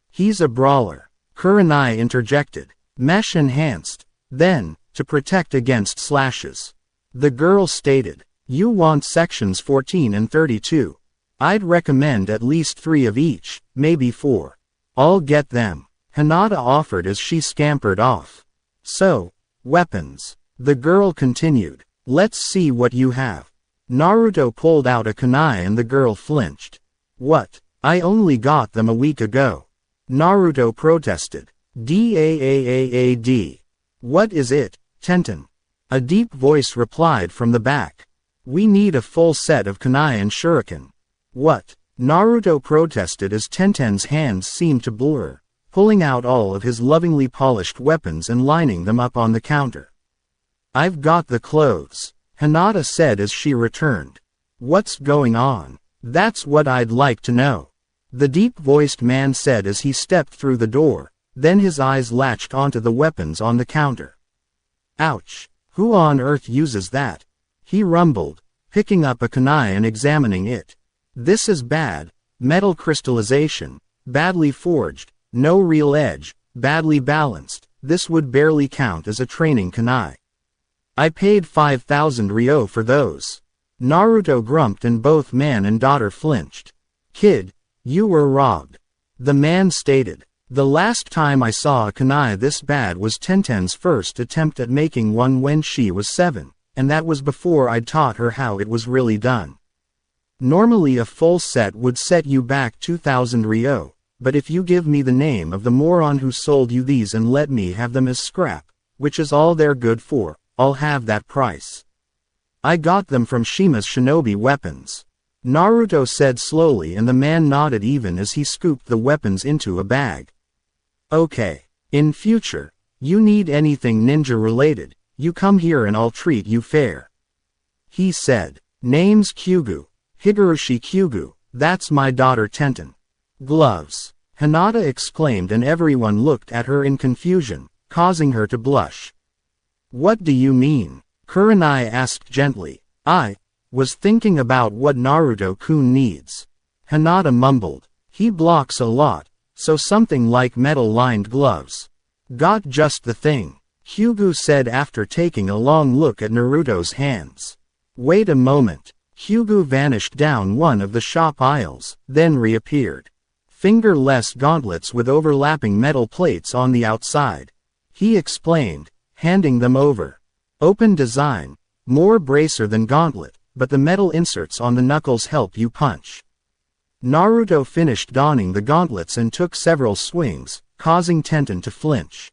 He's a brawler, Kurenai interjected. Mesh enhanced, then, to protect against slashes. The girl stated. You want sections 14 and 32. I'd recommend at least 3 of each, maybe 4. I'll get them, Hinata offered as she scampered off. So, weapons. The girl continued. Let's see what you have. Naruto pulled out a kunai and the girl flinched. What? I only got them a week ago. Naruto protested. Daad. What is it, Tenten? A deep voice replied from the back. We need a full set of kunai and shuriken. What? Naruto protested as Tenten's hands seemed to blur, pulling out all of his lovingly polished weapons and lining them up on the counter. I've got the clothes, Hinata said as she returned. What's going on? That's what I'd like to know. The deep-voiced man said as he stepped through the door, then his eyes latched onto the weapons on the counter. Ouch! Who on earth uses that? He rumbled, picking up a kunai and examining it. This is bad, metal crystallization, badly forged, no real edge, badly balanced, this would barely count as a training kunai. I paid 5,000 ryo for those. Naruto grumped and both man and daughter flinched. Kid, you were robbed. The man stated. The last time I saw a kunai this bad was Tenten's first attempt at making one when she was 7, and that was before I'd taught her how it was really done. Normally a full set would set you back 2,000 ryo, but if you give me the name of the moron who sold you these and let me have them as scrap, which is all they're good for, I'll have that price. I got them from Shima's shinobi weapons. Naruto said slowly and the man nodded even as he scooped the weapons into a bag. Okay. In future, you need anything ninja related, you come here and I'll treat you fair. He said. Name's Kyugu. Higurashi Kyugu, that's my daughter Tenten. Gloves. Hinata exclaimed and everyone looked at her in confusion, causing her to blush. What do you mean? Kurenai asked gently. I was thinking about what Naruto-kun needs. Hinata mumbled. He blocks a lot, so something like metal-lined gloves. Got just the thing, Kyugu said after taking a long look at Naruto's hands. Wait a moment. Kyugu vanished down one of the shop aisles, then reappeared. Fingerless gauntlets with overlapping metal plates on the outside. He explained, handing them over. Open design, more bracer than gauntlet, but the metal inserts on the knuckles help you punch. Naruto finished donning the gauntlets and took several swings, causing Tenten to flinch.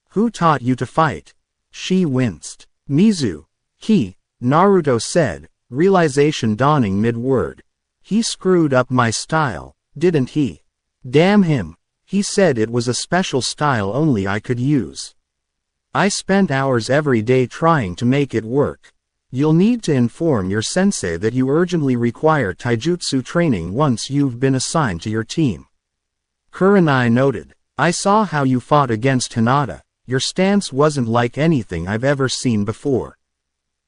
Who taught you to fight? She winced. Mizu. He, Naruto said, realization dawning mid-word. He screwed up my style, didn't he? Damn him. He said it was a special style only I could use. I spent hours every day trying to make it work. You'll need to inform your sensei that you urgently require taijutsu training once you've been assigned to your team. Kurenai noted. I saw how you fought against Hinata. Your stance wasn't like anything I've ever seen before.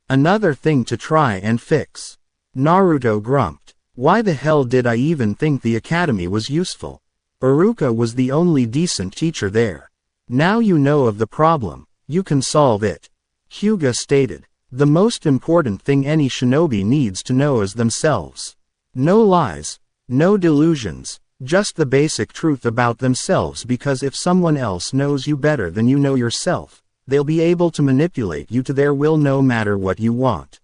Another thing to try and fix. Naruto grumped. Why the hell did I even think the academy was useful? Iruka was the only decent teacher there. Now you know of the problem, you can solve it. Hyuga stated. The most important thing any shinobi needs to know is themselves. No lies, no delusions, just the basic truth about themselves, because if someone else knows you better than you know yourself, they'll be able to manipulate you to their will no matter what you want.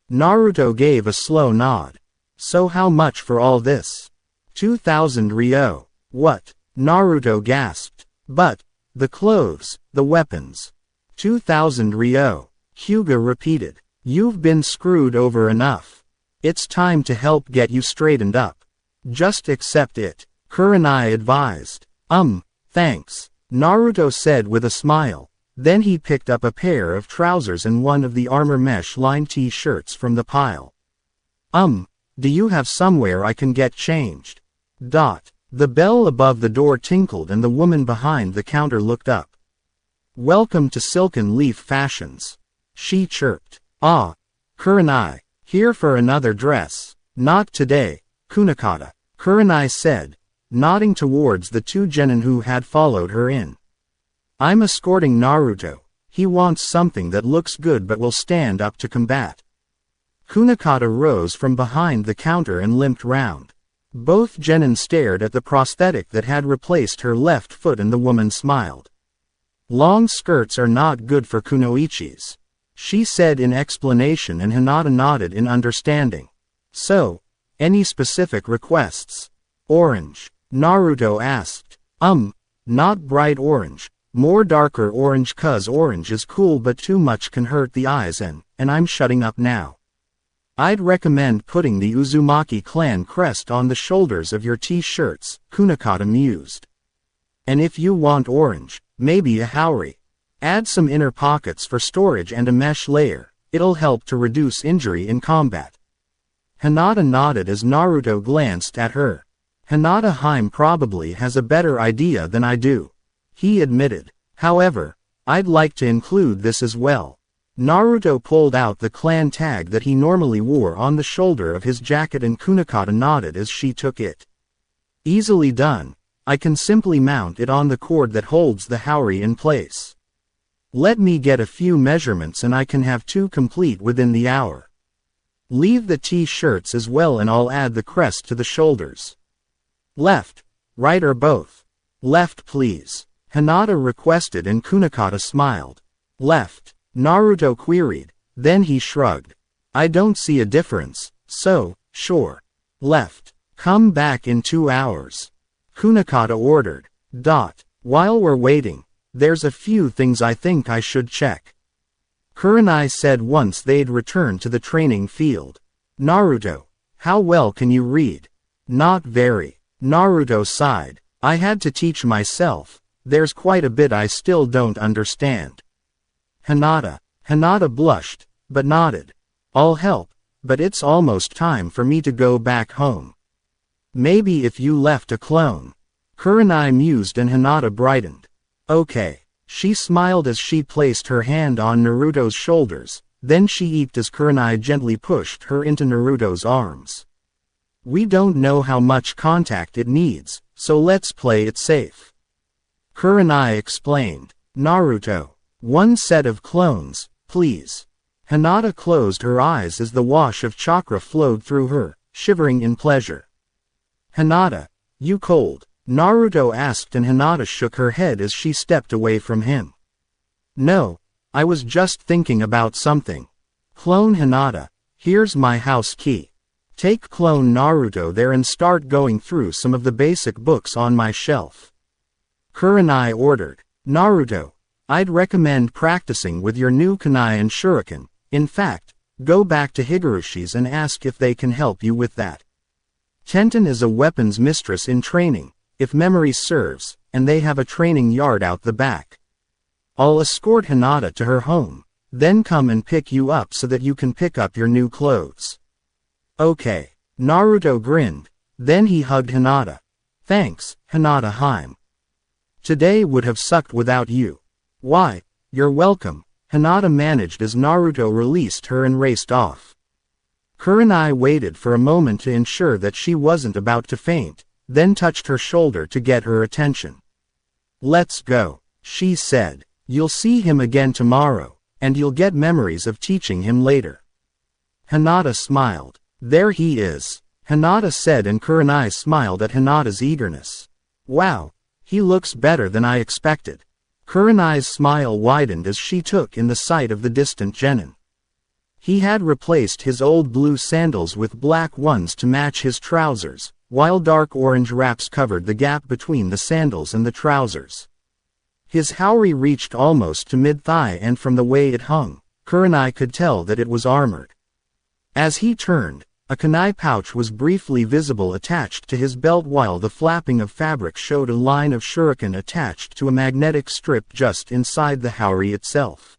Naruto gave a slow nod. So how much for all this? 2,000 ryo. What? Naruto gasped. But, the clothes, the weapons. 2,000 ryo. Hyuga repeated. You've been screwed over enough. It's time to help get you straightened up. Just accept it, Kurenai advised. Thanks, Naruto said with a smile. Then he picked up a pair of trousers and one of the armor mesh-lined t-shirts from the pile. Do you have somewhere I can get changed? The bell above the door tinkled and the woman behind the counter looked up. Welcome to Silken Leaf Fashions. She chirped. Ah, Kurenai, here for another dress. Not today, Kunakata, Kurenai said, nodding towards the two genin who had followed her in. I'm escorting Naruto. He wants something that looks good but will stand up to combat. Kunakata rose from behind the counter and limped round. Both genin stared at the prosthetic that had replaced her left foot and the woman smiled. Long skirts are not good for kunoichis, she said in explanation, and Hinata nodded in understanding. So, any specific requests? Orange, Naruto asked. Not bright orange, More darker orange 'cause orange is cool but too much can hurt the eyes and I'm shutting up now. I'd recommend putting the Uzumaki clan crest on the shoulders of your t-shirts, Kunakata mused. And if you want orange, maybe a haori. Add some inner pockets for storage and a mesh layer, it'll help to reduce injury in combat. Hinata nodded as Naruto glanced at her. Hinata Haim probably has a better idea than I do, he admitted. However, I'd like to include this as well. Naruto pulled out the clan tag that he normally wore on the shoulder of his jacket and Kunakata nodded as she took it. Easily done. I can simply mount it on the cord that holds the haori in place. Let me get a few measurements and I can have 2 complete within the hour. Leave the t-shirts as well and I'll add the crest to the shoulders. Left, right or both? Left please, Hinata requested and Kunakata smiled. Left, Naruto queried, then he shrugged. I don't see a difference, so, sure. Left. Come back in 2 hours. Kunakata ordered. While we're waiting, there's a few things I think I should check. Kurenai said once they'd returned to the training field. Naruto, how well can you read? Not very. Naruto sighed. I had to teach myself. There's quite a bit I still don't understand. Hinata blushed, but nodded. I'll help, but it's almost time for me to go back home. Maybe if you left a clone. Kurenai mused and Hinata brightened. Okay. She smiled as she placed her hand on Naruto's shoulders, then she eeped as Kurenai gently pushed her into Naruto's arms. We don't know how much contact it needs, so let's play it safe. Kurenai explained. Naruto. 1 set of clones, please. Hinata closed her eyes as the wash of chakra flowed through her, shivering in pleasure. Hinata, you cold? Naruto asked and Hinata shook her head as she stepped away from him. No, I was just thinking about something. Clone Hinata, here's my house key. Take clone Naruto there and start going through some of the basic books on my shelf. Kurenai ordered. Naruto, I'd recommend practicing with your new kunai and shuriken. In fact, go back to Higurushi's and ask if they can help you with that. Tenten is a weapons mistress in training, if memory serves, and they have a training yard out the back. I'll escort Hinata to her home, then come and pick you up so that you can pick up your new clothes. Okay. Naruto grinned, then he hugged Hinata. Thanks, Hinata Haim. Today would have sucked without you. Why, you're welcome, Hinata managed as Naruto released her and raced off. Kurenai waited for a moment to ensure that she wasn't about to faint, then touched her shoulder to get her attention. Let's go, she said. You'll see him again tomorrow, and you'll get memories of teaching him later. Hinata smiled. There he is, Hinata said and Kurenai smiled at Hinata's eagerness. Wow, he looks better than I expected. Kurenai's smile widened as she took in the sight of the distant Genin. He had replaced his old blue sandals with black ones to match his trousers, while dark orange wraps covered the gap between the sandals and the trousers. His haori reached almost to mid-thigh and from the way it hung, Kurenai could tell that it was armored. As he turned, a kunai pouch was briefly visible attached to his belt while the flapping of fabric showed a line of shuriken attached to a magnetic strip just inside the haori itself.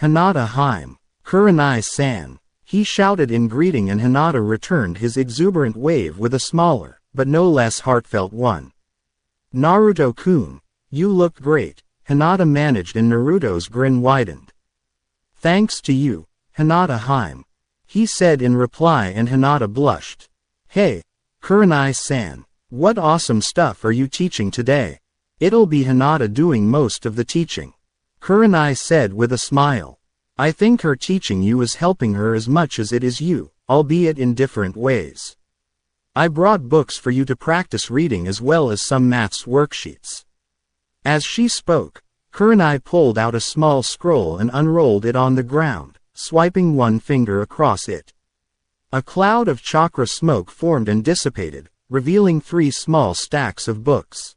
Hinata Haim, Kurenai-san, he shouted in greeting and Hinata returned his exuberant wave with a smaller, but no less heartfelt one. Naruto-kun, you look great, Hinata managed and Naruto's grin widened. Thanks to you, Hinata Haim, he said in reply and Hinata blushed. Hey, Kurenai-san, what awesome stuff are you teaching today? It'll be Hinata doing most of the teaching. Kurenai said with a smile. I think her teaching you is helping her as much as it is you, albeit in different ways. I brought books for you to practice reading as well as some maths worksheets. As she spoke, Kurenai pulled out a small scroll and unrolled it on the ground, swiping one finger across it. A cloud of chakra smoke formed and dissipated, revealing 3 small stacks of books.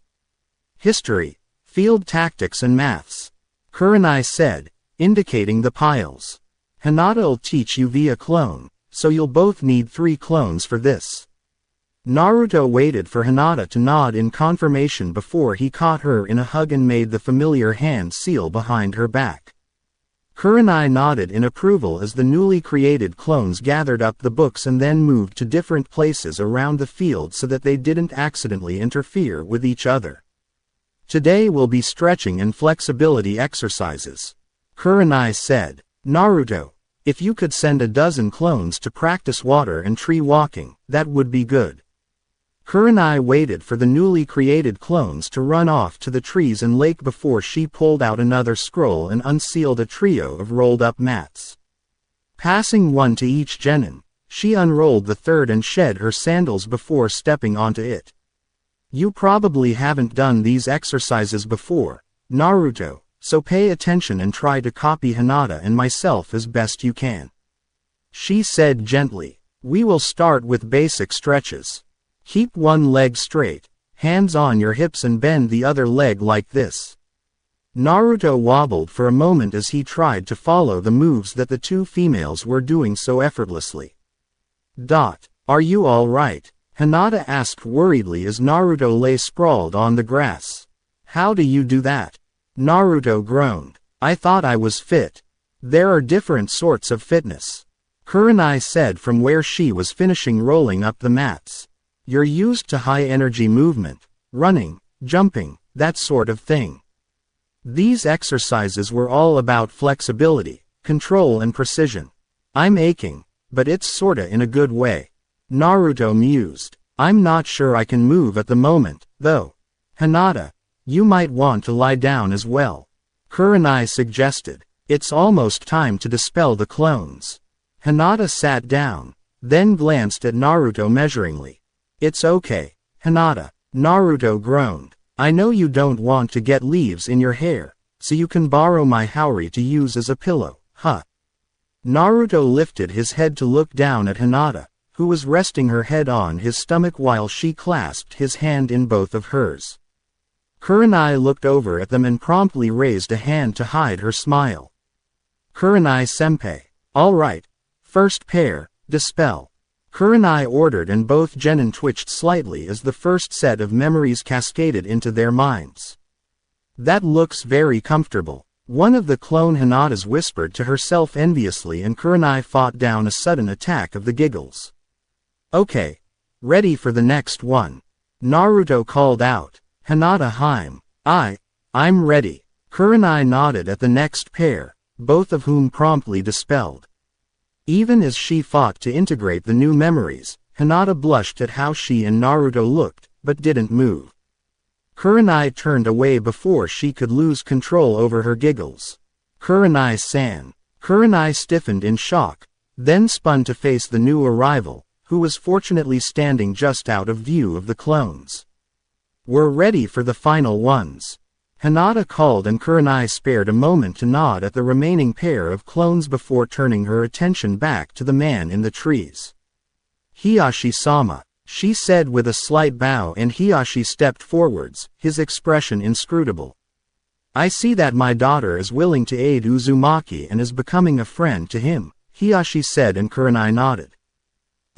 History, Field tactics and maths. Kurenai said, indicating the piles. Hinata'll teach you via clone, so you'll both need 3 clones for this. Naruto waited for Hinata to nod in confirmation before he caught her in a hug and made the familiar hand seal behind her back. Kurenai nodded in approval as the newly created clones gathered up the books and then moved to different places around the field so that they didn't accidentally interfere with each other. Today will be stretching and flexibility exercises. Kurenai said. Naruto, if you could send a dozen clones to practice water and tree walking, that would be good. Kurenai waited for the newly created clones to run off to the trees and lake before she pulled out another scroll and unsealed a trio of rolled-up mats. Passing one to each genin, she unrolled the third and shed her sandals before stepping onto it. You probably haven't done these exercises before, Naruto, so pay attention and try to copy Hinata and myself as best you can. She said gently. We will start with basic stretches. Keep one leg straight, hands on your hips and bend the other leg like this. Naruto wobbled for a moment as he tried to follow the moves that the 2 females were doing so effortlessly. Are you all right? Hinata asked worriedly as Naruto lay sprawled on the grass. How do you do that? Naruto groaned. I thought I was fit. There are different sorts of fitness. Kurenai said from where she was finishing rolling up the mats. You're used to high-energy movement, running, jumping, that sort of thing. These exercises were all about flexibility, control and precision. I'm aching, but it's sorta in a good way. Naruto mused. I'm not sure I can move at the moment, though. Hinata, you might want to lie down as well. Kurenai suggested. It's almost time to dispel the clones. Hinata sat down, then glanced at Naruto measuringly. It's okay, Hinata. Naruto groaned. I know you don't want to get leaves in your hair, so you can borrow my haori to use as a pillow, huh? Naruto lifted his head to look down at Hinata, who was resting her head on his stomach while she clasped his hand in both of hers. Kurenai looked over at them and promptly raised a hand to hide her smile. Kurenai-senpai. All right. First pair, dispel. Kurenai ordered and both genin twitched slightly as the first set of memories cascaded into their minds. That looks very comfortable. One of the clone Hinatas whispered to herself enviously and Kurenai fought down a sudden attack of the giggles. Okay. Ready for the next one. Naruto called out. Hinata Haim. I'm ready. Kurenai nodded at the next pair, both of whom promptly dispelled. Even as she fought to integrate the new memories, Hinata blushed at how she and Naruto looked, but didn't move. Kurenai turned away before she could lose control over her giggles. Kurenai-san. Kurenai stiffened in shock, then spun to face the new arrival, who was fortunately standing just out of view of the clones. We're ready for the final ones. Hinata called and Kurenai spared a moment to nod at the remaining pair of clones before turning her attention back to the man in the trees. Hiyashi-sama, she said with a slight bow and Hiyashi stepped forwards, his expression inscrutable. I see that my daughter is willing to aid Uzumaki and is becoming a friend to him, Hiyashi said and Kurenai nodded.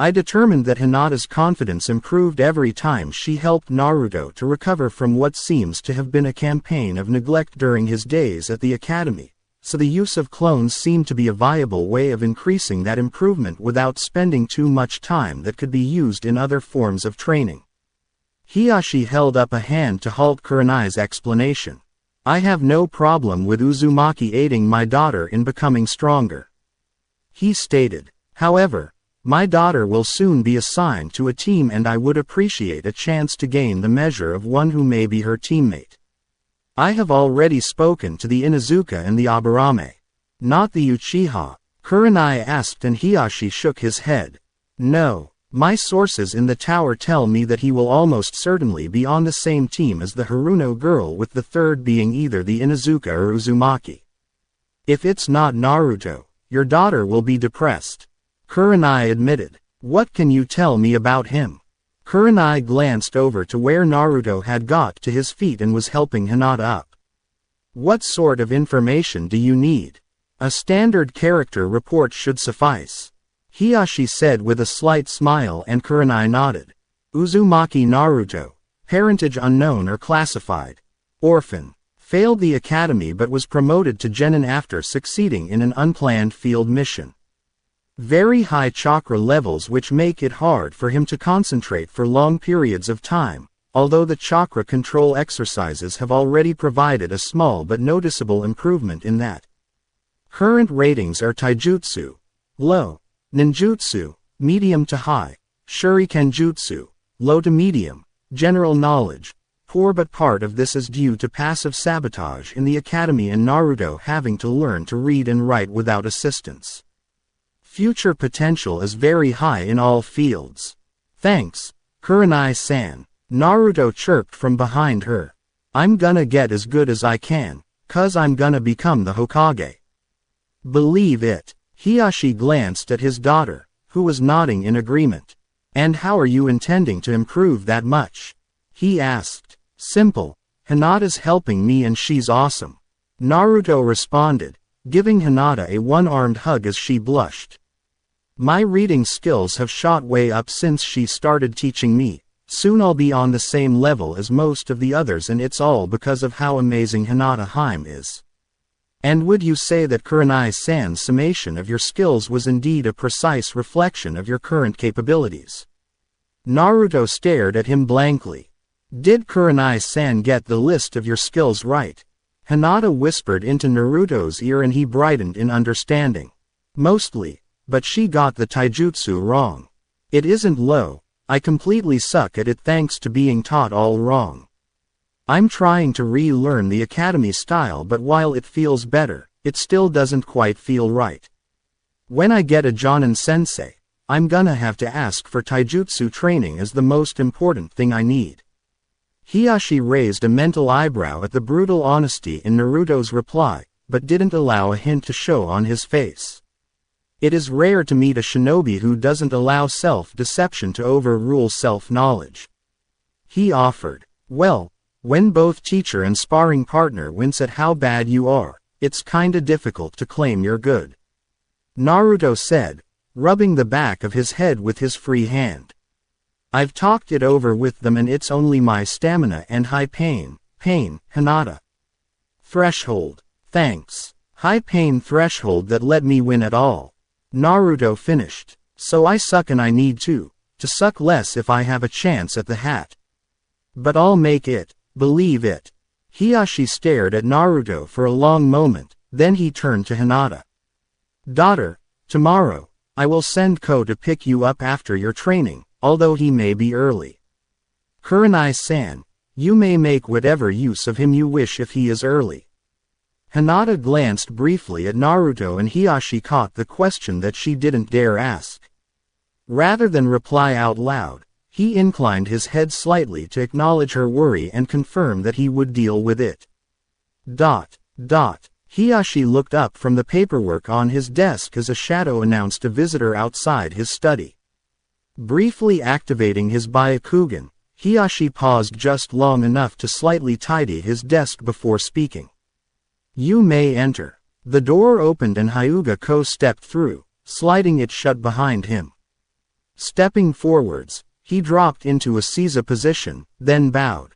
I determined that Hinata's confidence improved every time she helped Naruto to recover from what seems to have been a campaign of neglect during his days at the academy, so the use of clones seemed to be a viable way of increasing that improvement without spending too much time that could be used in other forms of training. Hiyashi held up a hand to halt Kurenai's explanation. I have no problem with Uzumaki aiding my daughter in becoming stronger. He stated. However, my daughter will soon be assigned to a team and I would appreciate a chance to gain the measure of one who may be her teammate. I have already spoken to the Inuzuka and the Aburame. Not the Uchiha, Kurenai asked and Hiyashi shook his head. No, my sources in the tower tell me that he will almost certainly be on the same team as the Haruno girl, with the third being either the Inuzuka or Uzumaki. If it's not Naruto, your daughter will be depressed. Kurenai admitted. What can you tell me about him? Kurenai glanced over to where Naruto had got to his feet and was helping Hinata up. What sort of information do you need? A standard character report should suffice. Hiyashi said with a slight smile, and Kurenai nodded. Uzumaki Naruto. Parentage unknown or classified. Orphan. Failed the academy but was promoted to Genin after succeeding in an unplanned field mission. Very high chakra levels which make it hard for him to concentrate for long periods of time, although the chakra control exercises have already provided a small but noticeable improvement in that. Current ratings are taijutsu, low, ninjutsu, medium to high, shurikenjutsu, low to medium, general knowledge, poor, but part of this is due to passive sabotage in the academy and Naruto having to learn to read and write without assistance. Future potential is very high in all fields. Thanks, Kurenai-san, Naruto chirped from behind her. I'm gonna get as good as I can, 'cause I'm gonna become the Hokage. Believe it. Hiyashi glanced at his daughter, who was nodding in agreement. And how are you intending to improve that much? He asked. Simple. Hinata's helping me and she's awesome. Naruto responded, giving Hinata a one-armed hug as she blushed. My reading skills have shot way up since she started teaching me. Soon I'll be on the same level as most of the others, and it's all because of how amazing Hinata Haim is. And would you say that Kurenai-san's summation of your skills was indeed a precise reflection of your current capabilities? Naruto stared at him blankly. Did Kurenai-san get the list of your skills right? Hinata whispered into Naruto's ear and he brightened in understanding. Mostly, but she got the taijutsu wrong. It isn't low, I completely suck at it thanks to being taught all wrong. I'm trying to relearn the academy style, but while it feels better, it still doesn't quite feel right. When I get a Jonin sensei, I'm gonna have to ask for taijutsu training as the most important thing I need. Hiyashi raised a mental eyebrow at the brutal honesty in Naruto's reply, but didn't allow a hint to show on his face. It is rare to meet a shinobi who doesn't allow self-deception to overrule self-knowledge. He offered, well, when both teacher and sparring partner wince at how bad you are, it's kinda difficult to claim you're good. Naruto said, rubbing the back of his head with his free hand. I've talked it over with them and it's only my stamina and high pain, Hinata. Threshold. Thanks. High pain threshold that let me win at all. Naruto finished. So I suck and I need to suck less if I have a chance at the hat. But I'll make it, believe it. Hiyashi stared at Naruto for a long moment, then he turned to Hinata. Daughter, tomorrow, I will send Ko to pick you up after your training, although he may be early. Kurenai-san, you may make whatever use of him you wish if he is early. Hinata glanced briefly at Naruto and Hiyashi caught the question that she didn't dare ask. Rather than reply out loud, he inclined his head slightly to acknowledge her worry and confirm that he would deal with it. Hiyashi looked up from the paperwork on his desk as a shadow announced a visitor outside his study. Briefly activating his Byakugan, Hiyashi paused just long enough to slightly tidy his desk before speaking. You may enter. The door opened and Hyuga Ko stepped through, sliding it shut behind him. Stepping forwards, he dropped into a seiza position, then bowed.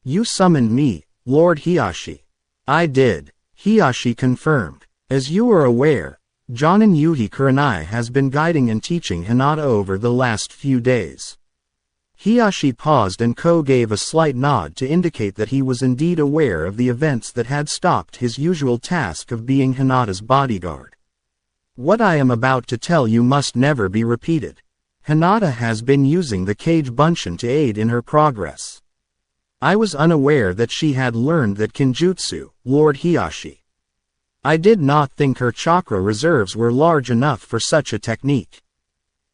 You summoned me, Lord Hiyashi. I did, Hiyashi confirmed. As you are aware, Jonin Yuhi Kurenai has been guiding and teaching Hinata over the last few days. Hiyashi paused and Ko gave a slight nod to indicate that he was indeed aware of the events that had stopped his usual task of being Hinata's bodyguard. What I am about to tell you must never be repeated. Hinata has been using the Kage Bunshin to aid in her progress. I was unaware that she had learned that Kinjutsu, Lord Hiyashi. I did not think her chakra reserves were large enough for such a technique.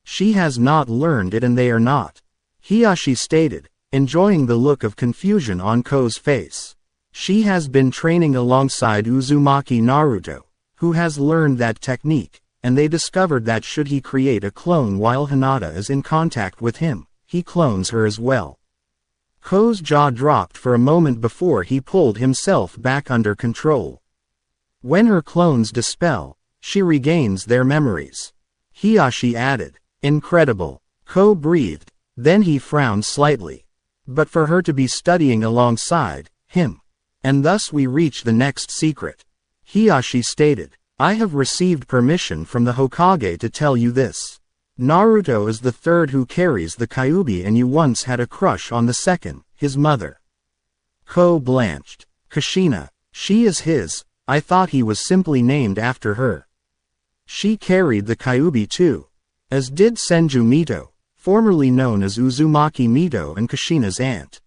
She has not learned it and they are not, Hiyashi stated, enjoying the look of confusion on Ko's face. She has been training alongside Uzumaki Naruto, who has learned that technique, and they discovered that should he create a clone while Hinata is in contact with him, he clones her as well. Ko's jaw dropped for a moment before he pulled himself back under control. When her clones dispel, she regains their memories. Hiashi added. Incredible. Ko breathed, then he frowned slightly. But for her to be studying alongside him. And thus we reach the next secret. Hiashi stated. I have received permission from the Hokage to tell you this. Naruto is the third who carries the Kyuubi, and you once had a crush on the second, his mother. Ko blanched. Kushina. She is his. I thought he was simply named after her. She carried the Kyuubi too. As did Senju Mito, formerly known as Uzumaki Mito and Kushina's aunt.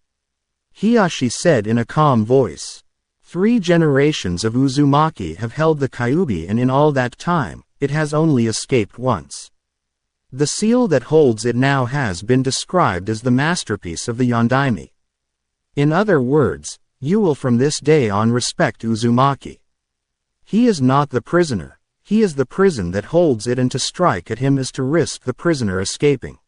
Hiashi said in a calm voice. 3 generations of Uzumaki have held the Kyuubi, and in all that time, it has only escaped once. The seal that holds it now has been described as the masterpiece of the Yondaime. In other words, you will from this day on respect Uzumaki. He is not the prisoner, he is the prison that holds it, and to strike at him is to risk the prisoner escaping.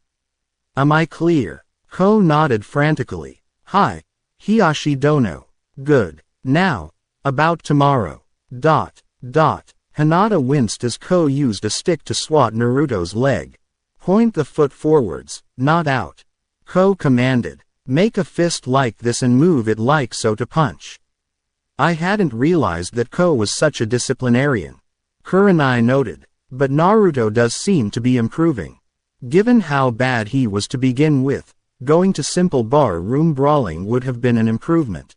Am I clear? Ko nodded frantically. Hi. Hiashi Dono. Good. Now, about tomorrow. Hinata winced as Ko used a stick to swat Naruto's leg. Point the foot forwards, not out. Ko commanded. Make a fist like this and move it like so to punch. I hadn't realized that Ko was such a disciplinarian. Kurenai noted. But Naruto does seem to be improving. Given how bad he was to begin with, going to simple bar room brawling would have been an improvement.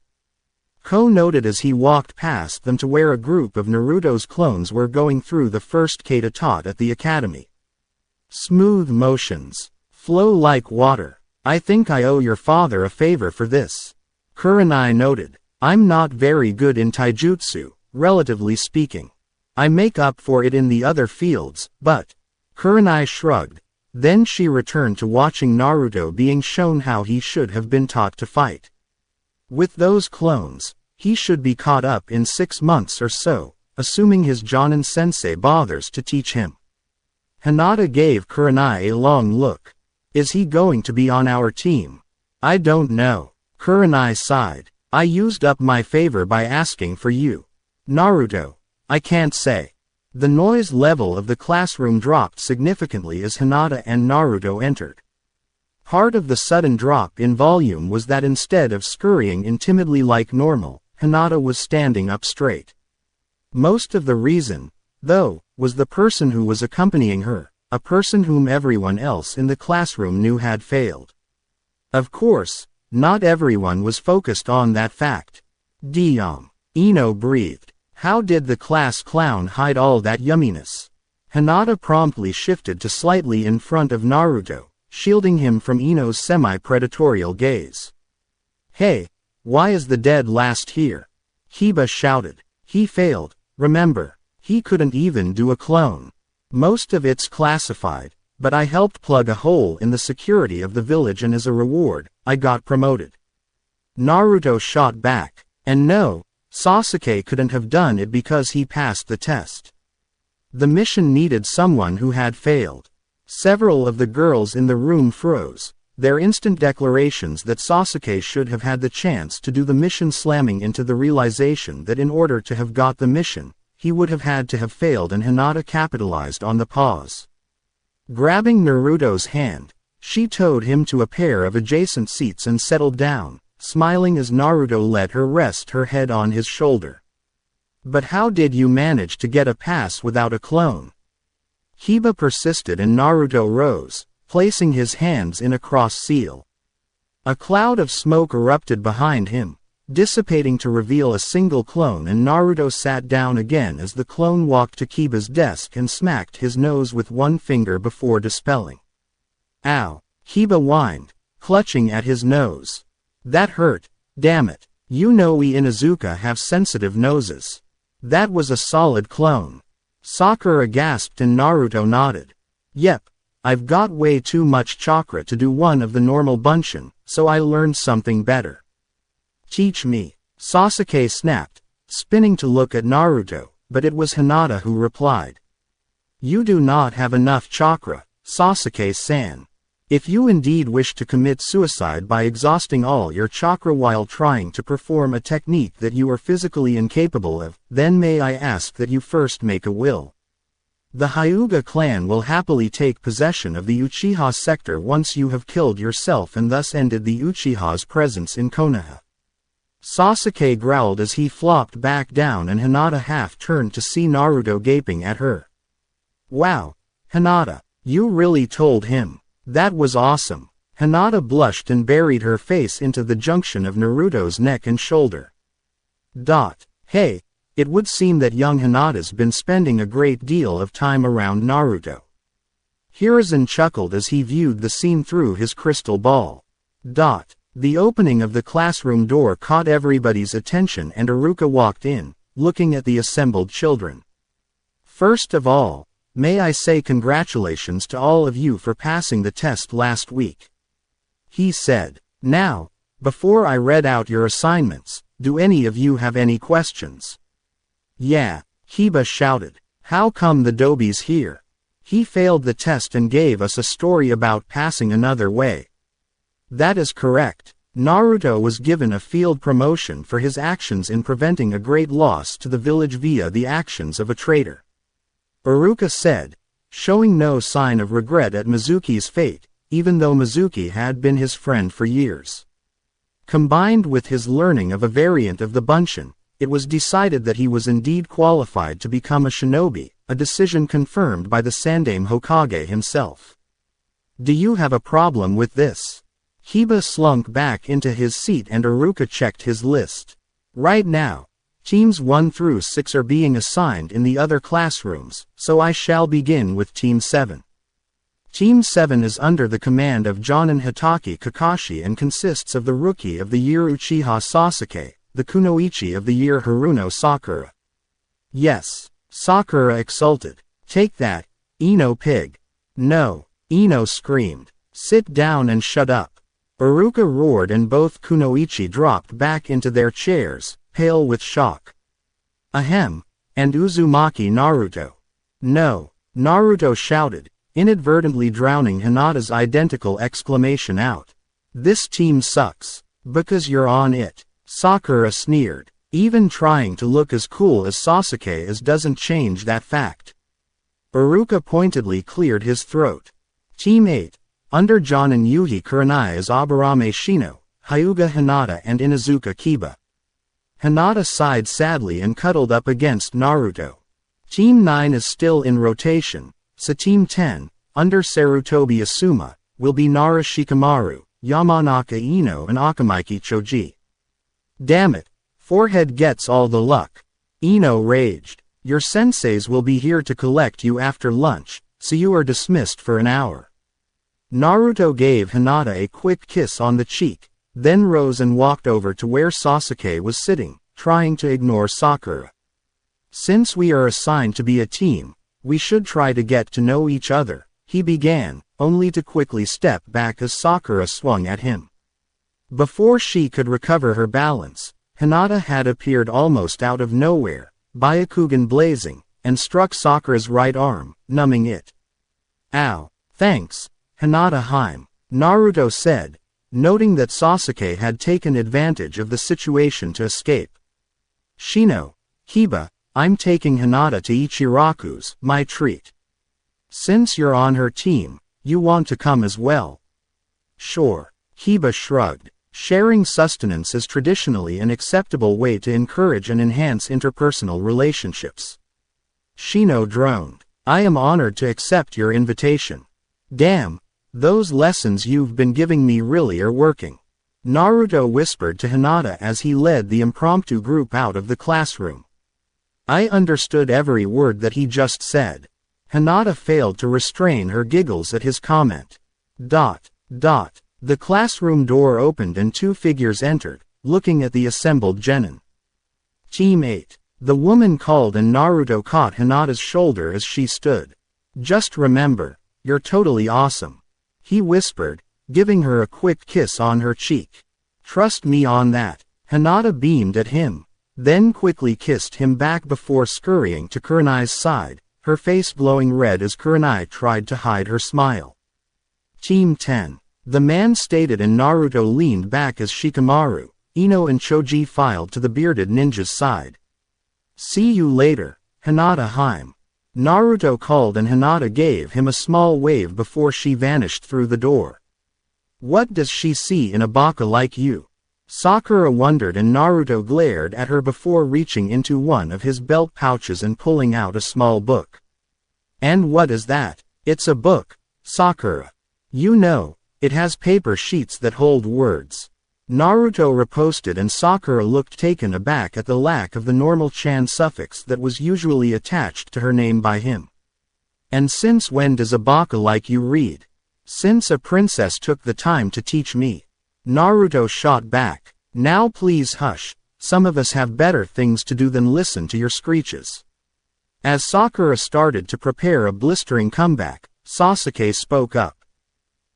Ko noted as he walked past them to where a group of Naruto's clones were going through the first kata taught at the academy. Smooth motions. Flow like water. I think I owe your father a favor for this. Kurenai noted. I'm not very good in taijutsu, relatively speaking. I make up for it in the other fields, but... Kurenai shrugged. Then she returned to watching Naruto being shown how he should have been taught to fight. With those clones, he should be caught up in 6 months or so, assuming his Jonin sensei bothers to teach him. Hinata gave Kurenai a long look. Is he going to be on our team? I don't know. Kurenai sighed. I used up my favor by asking for you. Naruto. I can't say. The noise level of the classroom dropped significantly as Hinata and Naruto entered. Part of the sudden drop in volume was that instead of scurrying in timidly like normal, Hinata was standing up straight. Most of the reason, though, was the person who was accompanying her, a person whom everyone else in the classroom knew had failed. Of course, not everyone was focused on that fact. Ino breathed. How did the class clown hide all that yumminess? Hinata promptly shifted to slightly in front of Naruto, shielding him from Ino's semi-predatorial gaze. Hey, why is the dead last here? Kiba shouted. He failed, remember, he couldn't even do a clone. Most of it's classified, but I helped plug a hole in the security of the village, and as a reward, I got promoted. Naruto shot back. And no, Sasuke couldn't have done it because he passed the test. The mission needed someone who had failed. Several of the girls in the room froze, their instant declarations that Sasuke should have had the chance to do the mission slamming into the realization that in order to have got the mission, he would have had to have failed, and Hinata capitalized on the pause. Grabbing Naruto's hand, she towed him to a pair of adjacent seats and settled down, smiling as Naruto let her rest her head on his shoulder. But how did you manage to get a pass without a clone? Kiba persisted, and Naruto rose, placing his hands in a cross seal. A cloud of smoke erupted behind him, dissipating to reveal a single clone, and Naruto sat down again as the clone walked to Kiba's desk and smacked his nose with one finger before dispelling. Ow! Kiba whined, clutching at his nose. That hurt, damn it. You know we Inuzuka have sensitive noses. That was a solid clone. Sakura gasped and Naruto nodded. Yep, I've got way too much chakra to do one of the normal bunshin, so I learned something better. Teach me. Sasuke snapped, spinning to look at Naruto, but it was Hinata who replied. You do not have enough chakra, Sasuke-san. If you indeed wish to commit suicide by exhausting all your chakra while trying to perform a technique that you are physically incapable of, then may I ask that you first make a will. The Hyuga clan will happily take possession of the Uchiha sector once you have killed yourself and thus ended the Uchiha's presence in Konoha. Sasuke growled as he flopped back down and Hinata half turned to see Naruto gaping at her. Wow, Hinata, you really told him. That was awesome. Hinata blushed and buried her face into the junction of Naruto's neck and shoulder. Hey, it would seem that young Hinata's been spending a great deal of time around Naruto. Hiruzen chuckled as he viewed the scene through his crystal ball. The opening of the classroom door caught everybody's attention and Iruka walked in, looking at the assembled children. First of all, may I say congratulations to all of you for passing the test last week. He said. Now, before I read out your assignments, do any of you have any questions? Yeah, Kiba shouted. How come the Dobi's here? He failed the test and gave us a story about passing another way. That is correct. Naruto was given a field promotion for his actions in preventing a great loss to the village via the actions of a traitor. Iruka said, showing no sign of regret at Mizuki's fate, even though Mizuki had been his friend for years. Combined with his learning of a variant of the Bunshin, it was decided that he was indeed qualified to become a shinobi, a decision confirmed by the Sandaime Hokage himself. Do you have a problem with this? Kiba slunk back into his seat and Iruka checked his list. Right now, teams 1 through 6 are being assigned in the other classrooms, so I shall begin with Team 7. Team 7 is under the command of Jonin Hitaki Kakashi and consists of the Rookie of the Year Uchiha Sasuke, the Kunoichi of the Year Haruno Sakura. Yes, Sakura exulted. Take that, Ino pig. No, Ino screamed. Sit down and shut up. Iruka roared and both Kunoichi dropped back into their chairs, pale with shock. Ahem, and Uzumaki Naruto. No, Naruto shouted, inadvertently drowning Hinata's identical exclamation out. This team sucks. Because you're on it. Sakura sneered. Even trying to look as cool as Sasuke doesn't change that fact. Iruka pointedly cleared his throat. Team 8, under Jonin Yuhi Kurenai as Aburame Shino, Hyuga Hinata and Inuzuka Kiba. Hinata sighed sadly and cuddled up against Naruto. Team 9 is still in rotation, so Team 10, under Sarutobi Asuma, will be Nara Shikamaru, Yamanaka Ino and Akamaiki Choji. Damn it, Forehead gets all the luck. Ino raged. Your senseis will be here to collect you after lunch, so you are dismissed for an hour. Naruto gave Hinata a quick kiss on the cheek, then rose and walked over to where Sasuke was sitting, trying to ignore Sakura. Since we are assigned to be a team, we should try to get to know each other, he began, only to quickly step back as Sakura swung at him. Before she could recover her balance, Hinata had appeared almost out of nowhere, Byakugan blazing, and struck Sakura's right arm, numbing it. Ow, thanks, Hinata Haim, Naruto said, noting that Sasuke had taken advantage of the situation to escape. Shino, Kiba, I'm taking Hinata to Ichiraku's, my treat. Since you're on her team, you want to come as well? Sure, Kiba shrugged. Sharing sustenance is traditionally an acceptable way to encourage and enhance interpersonal relationships. Shino droned. I am honored to accept your invitation. Damn, those lessons you've been giving me really are working. Naruto whispered to Hinata as he led the impromptu group out of the classroom. I understood every word that he just said. Hinata failed to restrain her giggles at his comment. The classroom door opened and 2 figures entered, looking at the assembled genin. Team 8. The woman called and Naruto caught Hinata's shoulder as she stood. Just remember, you're totally awesome. He whispered, giving her a quick kiss on her cheek. Trust me on that. Hinata beamed at him, then quickly kissed him back before scurrying to Kurenai's side, her face glowing red as Kurenai tried to hide her smile. Team 10. The man stated, and Naruto leaned back as Shikamaru, Ino and Choji filed to the bearded ninja's side. See you later, Hinata Haim. Naruto called and Hinata gave him a small wave before she vanished through the door. What does she see in a baka like you? Sakura wondered, and Naruto glared at her before reaching into one of his belt pouches and pulling out a small book. And what is that? It's a book, Sakura. You know, it has paper sheets that hold words. Naruto riposted, and Sakura looked taken aback at the lack of the normal chan suffix that was usually attached to her name by him. And since when does a baka like you read? Since a princess took the time to teach me. Naruto shot back. Now please hush, some of us have better things to do than listen to your screeches. As Sakura started to prepare a blistering comeback, Sasuke spoke up.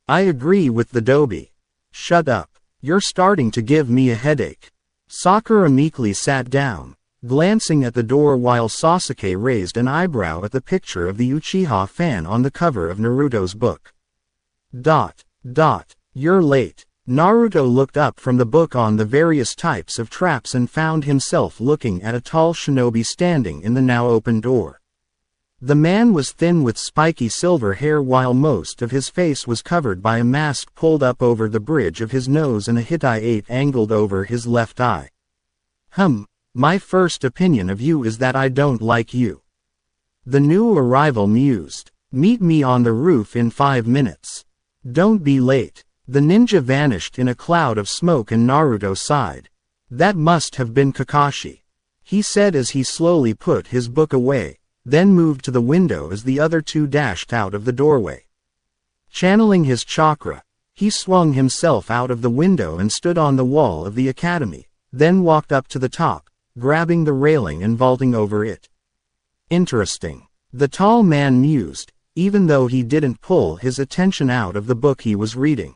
I agree with the Dobi. Shut up. You're starting to give me a headache. Sakura meekly sat down, glancing at the door while Sasuke raised an eyebrow at the picture of the Uchiha fan on the cover of Naruto's book. You're late. Naruto looked up from the book on the various types of traps and found himself looking at a tall shinobi standing in the now open door. The man was thin with spiky silver hair while most of his face was covered by a mask pulled up over the bridge of his nose and a Hittite angled over his left eye. My first opinion of you is that I don't like you. The new arrival mused. Meet me on the roof in 5 minutes. Don't be late. The ninja vanished in a cloud of smoke and Naruto sighed. That must have been Kakashi, he said as he slowly put his book away, then moved to the window as the other two dashed out of the doorway. Channeling his chakra, he swung himself out of the window and stood on the wall of the academy, then walked up to the top, grabbing the railing and vaulting over it. Interesting, the tall man mused, even though he didn't pull his attention out of the book he was reading.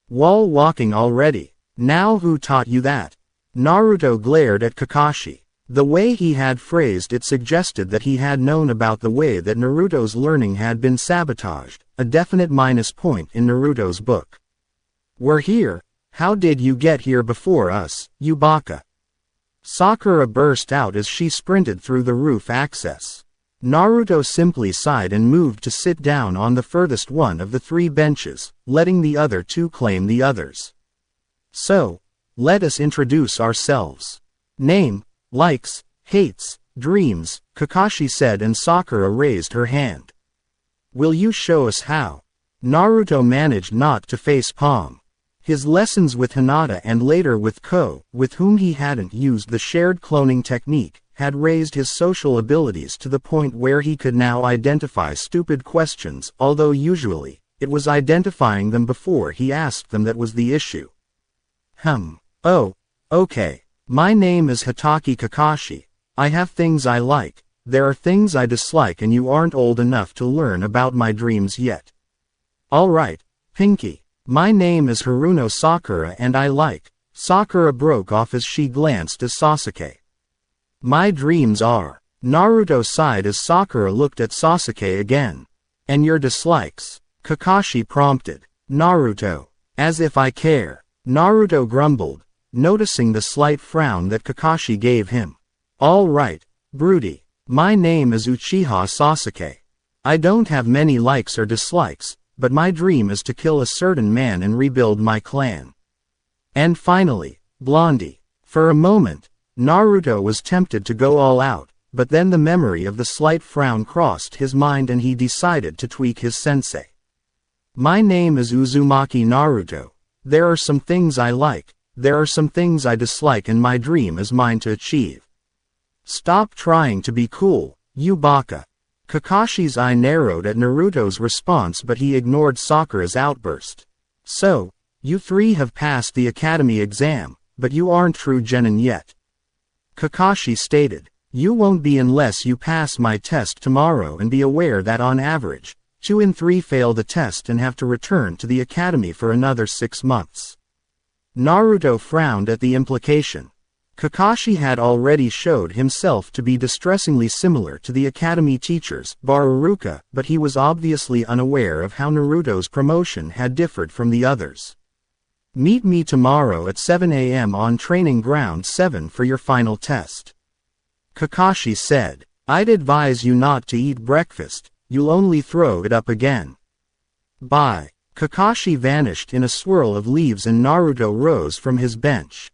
Wall walking already? Now who taught you that? Naruto glared at Kakashi. The way he had phrased it suggested that he had known about the way that Naruto's learning had been sabotaged, a definite minus point in Naruto's book. We're here. How did you get here before us, you baka? Sakura burst out as she sprinted through the roof access. Naruto simply sighed and moved to sit down on the furthest one of the 3 benches, letting the other 2 claim the others. So, let us introduce ourselves. Name, likes, hates, dreams, Kakashi said, and Sakura raised her hand. Will you show us how? Naruto managed not to facepalm. His lessons with Hinata and later with Ko, with whom he hadn't used the shared cloning technique, had raised his social abilities to the point where he could now identify stupid questions, although usually, it was identifying them before he asked them that was the issue. Oh, okay. My name is Hitaki Kakashi. I have things I like, there are things I dislike, and you aren't old enough to learn about my dreams yet. Alright, Pinky. My name is Haruno Sakura and I like. Sakura broke off as she glanced at Sasuke. My dreams are. Naruto sighed as Sakura looked at Sasuke again. And your dislikes? Kakashi prompted. Naruto. As if I care. Naruto grumbled, noticing the slight frown that Kakashi gave him. All right, broody. My name is Uchiha Sasuke. I don't have many likes or dislikes, but my dream is to kill a certain man and rebuild my clan. And finally, Blondie. For a moment, Naruto was tempted to go all out, but then the memory of the slight frown crossed his mind and he decided to tweak his sensei. My name is Uzumaki Naruto. There are some things I like, there are some things I dislike, and my dream is mine to achieve. Stop trying to be cool, you baka. Kakashi's eye narrowed at Naruto's response, but he ignored Sakura's outburst. So, you 3 have passed the academy exam, but you aren't true genin yet. Kakashi stated. You won't be unless you pass my test tomorrow, and be aware that on average, 2 in 3 fail the test and have to return to the academy for another 6 months. Naruto frowned at the implication. Kakashi had already showed himself to be distressingly similar to the academy teachers, Baruruka, but he was obviously unaware of how Naruto's promotion had differed from the others. Meet me tomorrow at 7 a.m. on Training Ground 7 for your final test. Kakashi said, I'd advise you not to eat breakfast, you'll only throw it up again. Bye. Kakashi vanished in a swirl of leaves and Naruto rose from his bench.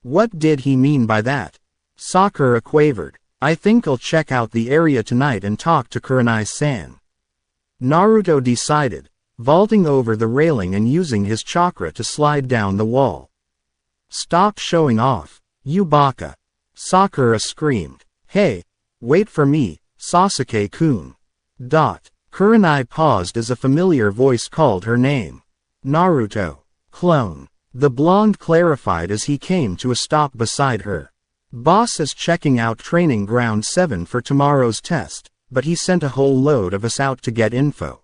What did he mean by that? Sakura quavered. I think I'll check out the area tonight and talk to Kurenai-san. Naruto decided, vaulting over the railing and using his chakra to slide down the wall. Stop showing off, you baka. Sakura screamed. Hey, wait for me, Sasuke-kun. Kurenai paused as a familiar voice called her name. Naruto. Clone. The blonde clarified as he came to a stop beside her. Boss is checking out Training Ground 7 for tomorrow's test, but he sent a whole load of us out to get info.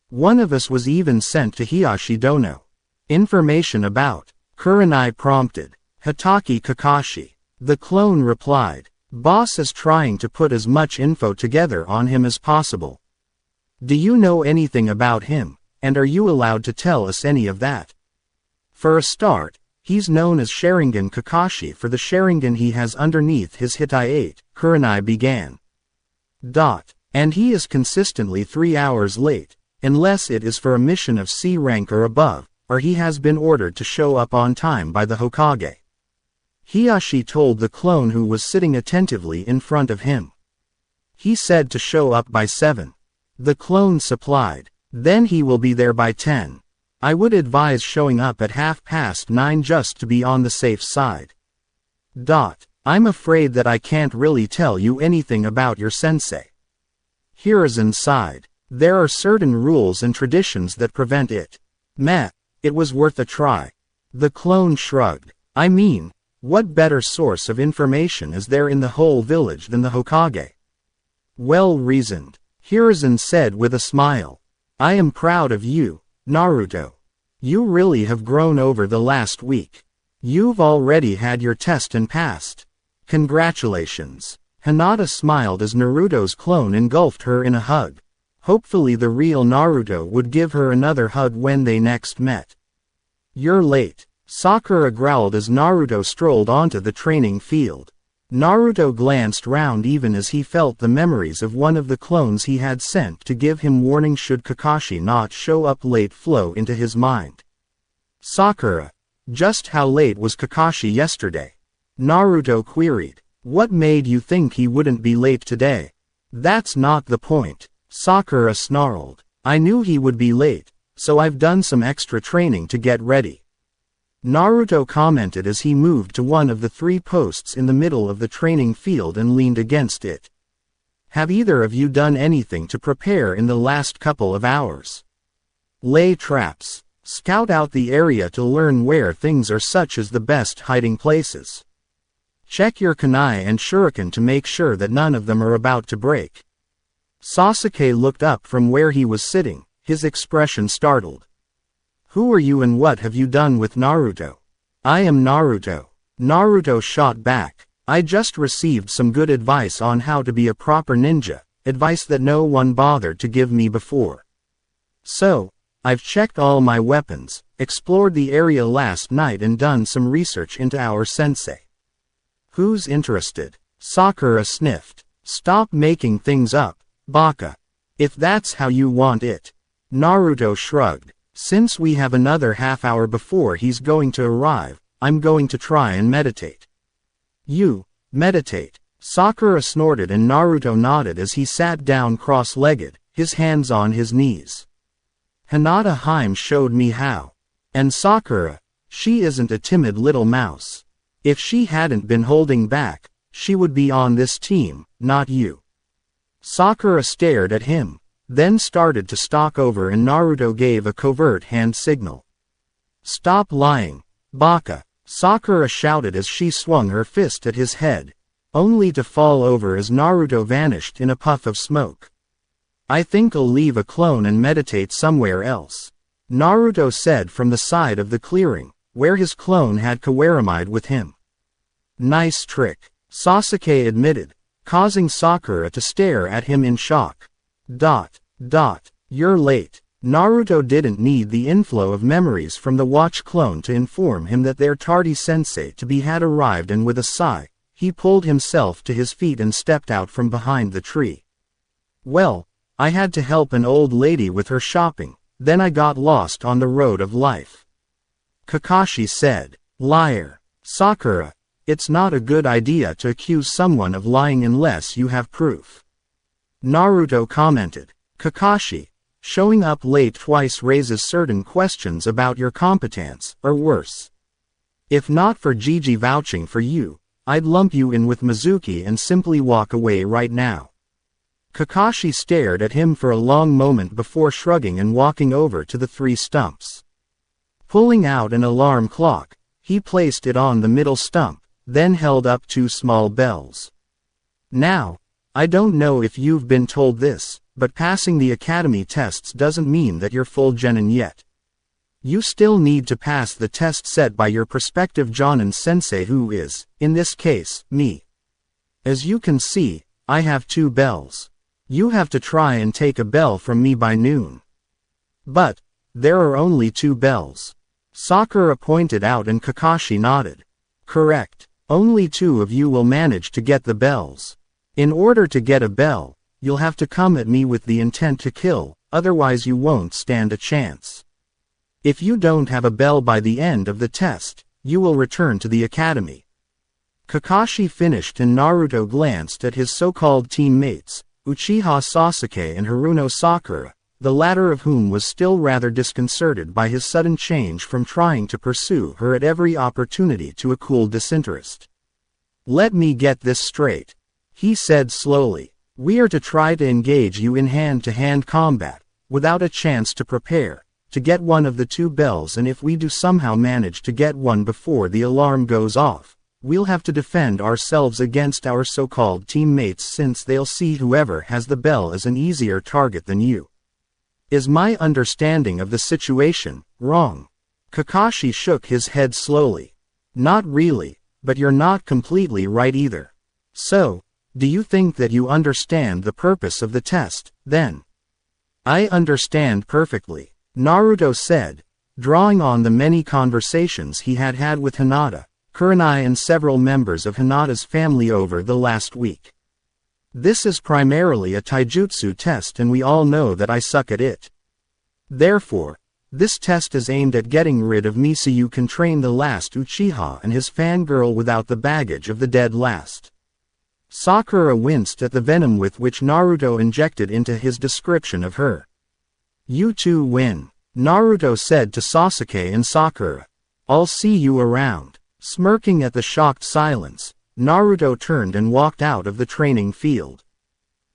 One of us was even sent to Hiyashi Dono. Information about? Kurenai prompted. Hatake Kakashi. The clone replied. Boss is trying to put as much info together on him as possible. Do you know anything about him, and are you allowed to tell us any of that? For a start, he's known as Sharingan Kakashi for the Sharingan he has underneath his Hitai-8, Kurenai began. And he is consistently 3 hours late, unless it is for a mission of C rank or above, or he has been ordered to show up on time by the Hokage. Hiyashi told the clone who was sitting attentively in front of him. He said to show up by 7. The clone supplied. Then he will be there by 10. I would advise showing up at 9:30 just to be on the safe side. I'm afraid that I can't really tell you anything about your sensei. Hiruzen sighed. There are certain rules and traditions that prevent it. Meh, it was worth a try. The clone shrugged. I mean, what better source of information is there in the whole village than the Hokage? Well reasoned. Hiruzen said with a smile. I am proud of you, Naruto. You really have grown over the last week. You've already had your test and passed. Congratulations. Hinata smiled as Naruto's clone engulfed her in a hug. Hopefully the real Naruto would give her another hug when they next met. You're late. Sakura growled as Naruto strolled onto the training field. Naruto glanced round even as he felt the memories of one of the clones he had sent to give him warning should Kakashi not show up late flow into his mind. Sakura. Just how late was Kakashi yesterday? Naruto queried. What made you think he wouldn't be late today? That's not the point. Sakura snarled. I knew he would be late, so I've done some extra training to get ready. Naruto commented as he moved to one of the 3 posts in the middle of the training field and leaned against it. Have either of you done anything to prepare in the last couple of hours? Lay traps. Scout out the area to learn where things are such as the best hiding places. Check your kunai and shuriken to make sure that none of them are about to break. Sasuke looked up from where he was sitting, his expression startled. Who are you and what have you done with Naruto? I am Naruto. Naruto shot back. I just received some good advice on how to be a proper ninja, advice that no one bothered to give me before. So, I've checked all my weapons, explored the area last night and done some research into our sensei. Who's interested? Sakura sniffed. Stop making things up, baka. If that's how you want it. Naruto shrugged. Since we have another half hour before he's going to arrive, I'm going to try and meditate. You, meditate. Sakura snorted and Naruto nodded as he sat down cross-legged, his hands on his knees. Hinata Haim showed me how. And Sakura, she isn't a timid little mouse. If she hadn't been holding back, she would be on this team, not you. Sakura stared at him, then started to stalk over and Naruto gave a covert hand signal. Stop lying, baka, Sakura shouted as she swung her fist at his head, only to fall over as Naruto vanished in a puff of smoke. I think I'll leave a clone and meditate somewhere else, Naruto said from the side of the clearing, where his clone had Kawaramide with him. Nice trick, Sasuke admitted, causing Sakura to stare at him in shock. You're late. Naruto didn't need the inflow of memories from the watch clone to inform him that their tardy sensei to be had arrived, and with a sigh, he pulled himself to his feet and stepped out from behind the tree. Well, I had to help an old lady with her shopping, then I got lost on the road of life. Kakashi said. Liar. Sakura, it's not a good idea to accuse someone of lying unless you have proof. Naruto commented. Kakashi, showing up late twice raises certain questions about your competence, or worse. If not for Gigi vouching for you, I'd lump you in with Mizuki and simply walk away right now. Kakashi stared at him for a long moment before shrugging and walking over to the three stumps. Pulling out an alarm clock, he placed it on the middle stump, then held up two small bells. Now, I don't know if you've been told this, but passing the academy tests doesn't mean that you're full genin yet. You still need to pass the test set by your prospective Jonin sensei, who is, in this case, me. As you can see, I have two bells. You have to try and take a bell from me by noon. But, there are only two bells. Sakura pointed out and Kakashi nodded. Correct. Only two of you will manage to get the bells. In order to get a bell, you'll have to come at me with the intent to kill, otherwise you won't stand a chance. If you don't have a bell by the end of the test, you will return to the academy. Kakashi finished and Naruto glanced at his so-called teammates, Uchiha Sasuke and Haruno Sakura, the latter of whom was still rather disconcerted by his sudden change from trying to pursue her at every opportunity to a cool disinterest. Let me get this straight, he said slowly. We are to try to engage you in hand-to-hand combat, without a chance to prepare, to get one of the two bells, and if we do somehow manage to get one before the alarm goes off, we'll have to defend ourselves against our so-called teammates, since they'll see whoever has the bell as an easier target than you. Is my understanding of the situation wrong? Kakashi shook his head slowly. Not really, but you're not completely right either. So, do you think that you understand the purpose of the test, then? I understand perfectly, Naruto said, drawing on the many conversations he had had with Hinata, Kurenai and several members of Hinata's family over the last week. This is primarily a taijutsu test and we all know that I suck at it. Therefore, this test is aimed at getting rid of me so you can train the last Uchiha and his fangirl without the baggage of the dead last. Sakura winced at the venom with which Naruto injected into his description of her. You two win, Naruto said to Sasuke and Sakura. I'll see you around. Smirking at the shocked silence, Naruto turned and walked out of the training field.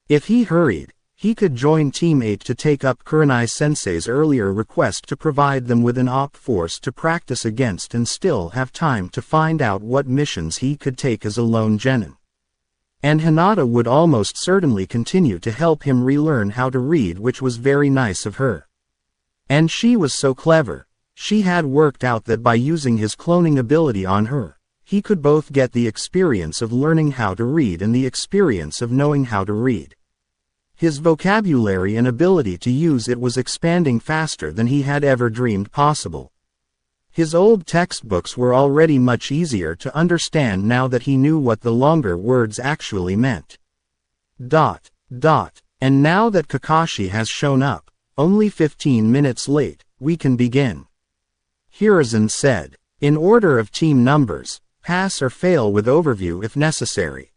If he hurried, he could join Team 8 to take up Kurenai Sensei's earlier request to provide them with an op force to practice against and still have time to find out what missions he could take as a lone genin. And Hinata would almost certainly continue to help him relearn how to read, which was very nice of her. And she was so clever. She had worked out that by using his cloning ability on her, he could both get the experience of learning how to read and the experience of knowing how to read. His vocabulary and ability to use it was expanding faster than he had ever dreamed possible. His old textbooks were already much easier to understand now that he knew what the longer words actually meant. And now that Kakashi has shown up, only 15 minutes late, we can begin. Hiruzen said, in order of team numbers, pass or fail with overview if necessary.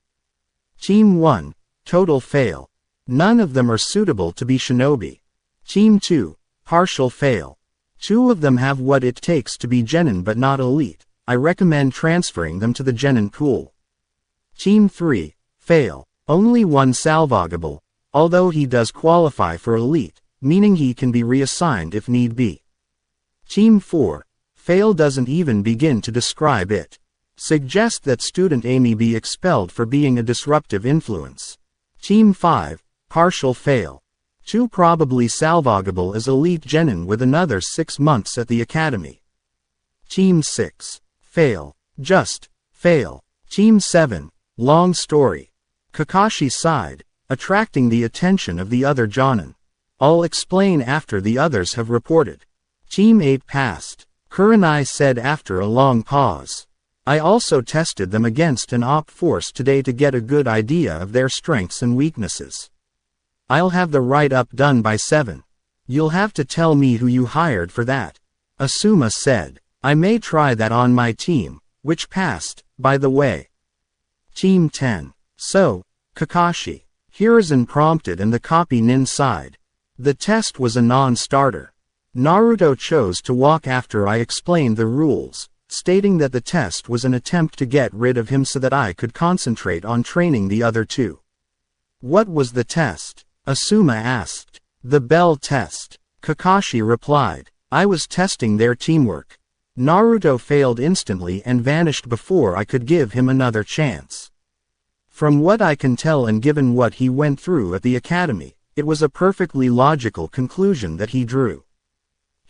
Team 1, total fail. None of them are suitable to be shinobi. Team 2, partial fail. 2 of them have what it takes to be genin but not elite. I recommend transferring them to the genin pool. Team 3, fail. Only one salvageable, although he does qualify for elite, meaning he can be reassigned if need be. Team 4, fail doesn't even begin to describe it. Suggest that student Amy be expelled for being a disruptive influence. Team 5, partial fail. 2 probably salvageable as elite genin with another 6 months at the academy. Team 6, fail. Just, fail. Team 7. Long story. Kakashi sighed, attracting the attention of the other Jonin. I'll explain after the others have reported. Team 8 passed. Kurenai said after a long pause. I also tested them against an op force today to get a good idea of their strengths and weaknesses. I'll have the write-up done by 7. You'll have to tell me who you hired for that. Asuma said. I may try that on my team, which passed, by the way. Team 10. So, Kakashi. Hiruzen prompted and the copy nin sighed. The test was a non-starter. Naruto chose to walk after I explained the rules, stating that the test was an attempt to get rid of him so that I could concentrate on training the other two. What was the test? Asuma asked. The bell test. Kakashi replied. I was testing their teamwork. Naruto failed instantly and vanished before I could give him another chance. From what I can tell and given what he went through at the academy, it was a perfectly logical conclusion that he drew.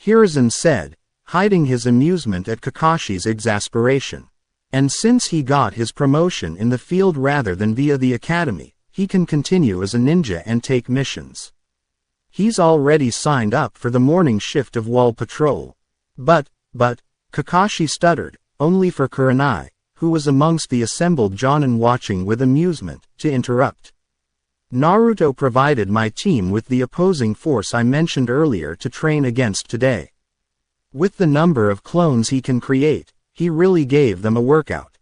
Hiruzen said, hiding his amusement at Kakashi's exasperation. And since he got his promotion in the field rather than via the academy, he can continue as a ninja and take missions. He's already signed up for the morning shift of wall patrol. But, Kakashi stuttered, only for Kurenai, who was amongst the assembled Jonin watching with amusement, to interrupt. Naruto provided my team with the opposing force I mentioned earlier to train against today. With the number of clones he can create, he really gave them a workout.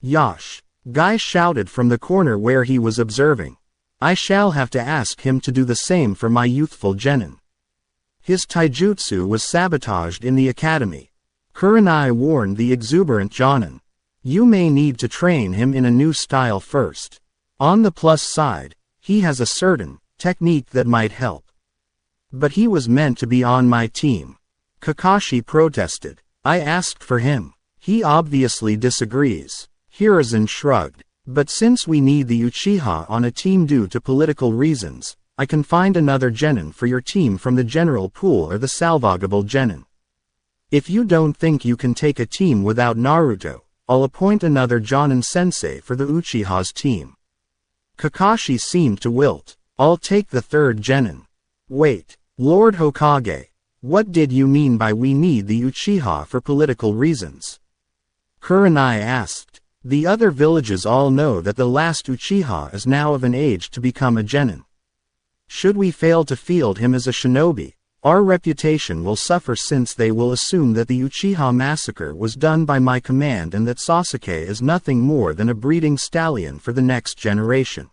Yosh! Guy shouted from the corner where he was observing. I shall have to ask him to do the same for my youthful Genin. His taijutsu was sabotaged in the academy. Kurenai warned the exuberant Jonin. You may need to train him in a new style first. On the plus side, he has a certain technique that might help. But he was meant to be on my team. Kakashi protested. I asked for him. He obviously disagrees. Hiruzen shrugged. But since we need the Uchiha on a team due to political reasons, I can find another Genin for your team from the general pool or the salvageable Genin. If you don't think you can take a team without Naruto, I'll appoint another Jonin sensei for the Uchiha's team. Kakashi seemed to wilt. I'll take the third Genin. Wait, Lord Hokage. What did you mean by we need the Uchiha for political reasons? Kurenai asked. The other villages all know that the last Uchiha is now of an age to become a Genin. Should we fail to field him as a shinobi, our reputation will suffer since they will assume that the Uchiha massacre was done by my command and that Sasuke is nothing more than a breeding stallion for the next generation.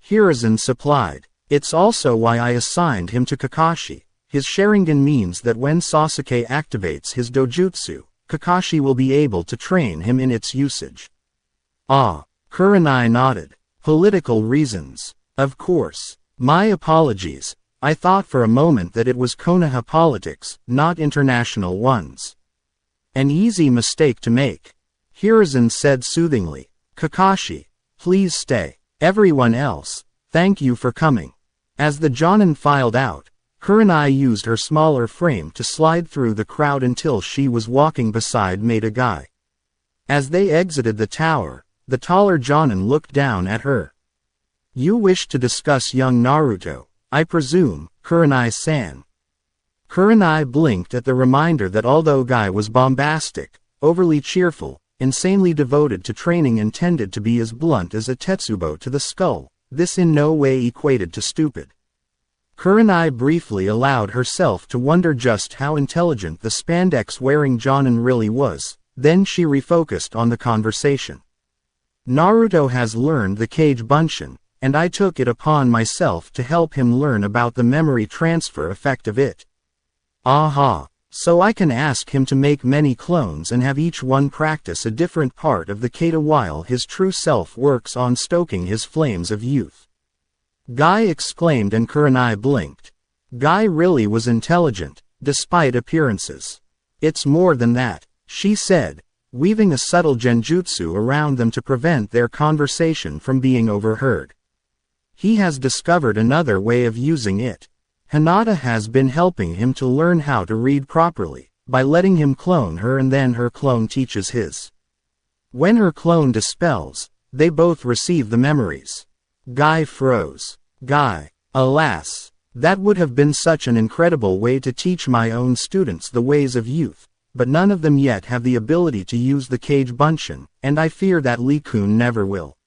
Hiruzen supplied. It's also why I assigned him to Kakashi. His Sharingan means that when Sasuke activates his dojutsu, Kakashi will be able to train him in its usage. Ah, Kurenai nodded. Political reasons. Of course. My apologies. I thought for a moment that it was Konoha politics, not international ones. An easy mistake to make. Hiruzen said soothingly. Kakashi, please stay. Everyone else, thank you for coming. As the Jonin filed out, Kurenai used her smaller frame to slide through the crowd until she was walking beside Maida Guy. As they exited the tower, the taller Jonin looked down at her. You wish to discuss young Naruto, I presume, Kurenai-san. Kurenai blinked at the reminder that although Guy was bombastic, overly cheerful, insanely devoted to training and tended to be as blunt as a tetsubo to the skull, this in no way equated to stupid. Kurenai briefly allowed herself to wonder just how intelligent the spandex-wearing Jonin really was, then she refocused on the conversation. Naruto has learned the Kage Bunshin, and I took it upon myself to help him learn about the memory transfer effect of it. Aha, so I can ask him to make many clones and have each one practice a different part of the kata while his true self works on stoking his flames of youth. Guy exclaimed and Kurenai blinked. Guy really was intelligent, despite appearances. It's more than that, she said, weaving a subtle genjutsu around them to prevent their conversation from being overheard. He has discovered another way of using it. Hinata has been helping him to learn how to read properly, by letting him clone her and then her clone teaches his. When her clone dispels, they both receive the memories. Guy froze. Guy, alas, that would have been such an incredible way to teach my own students the ways of youth, but none of them yet have the ability to use the Kage Bunshin, and I fear that Lee-kun never will.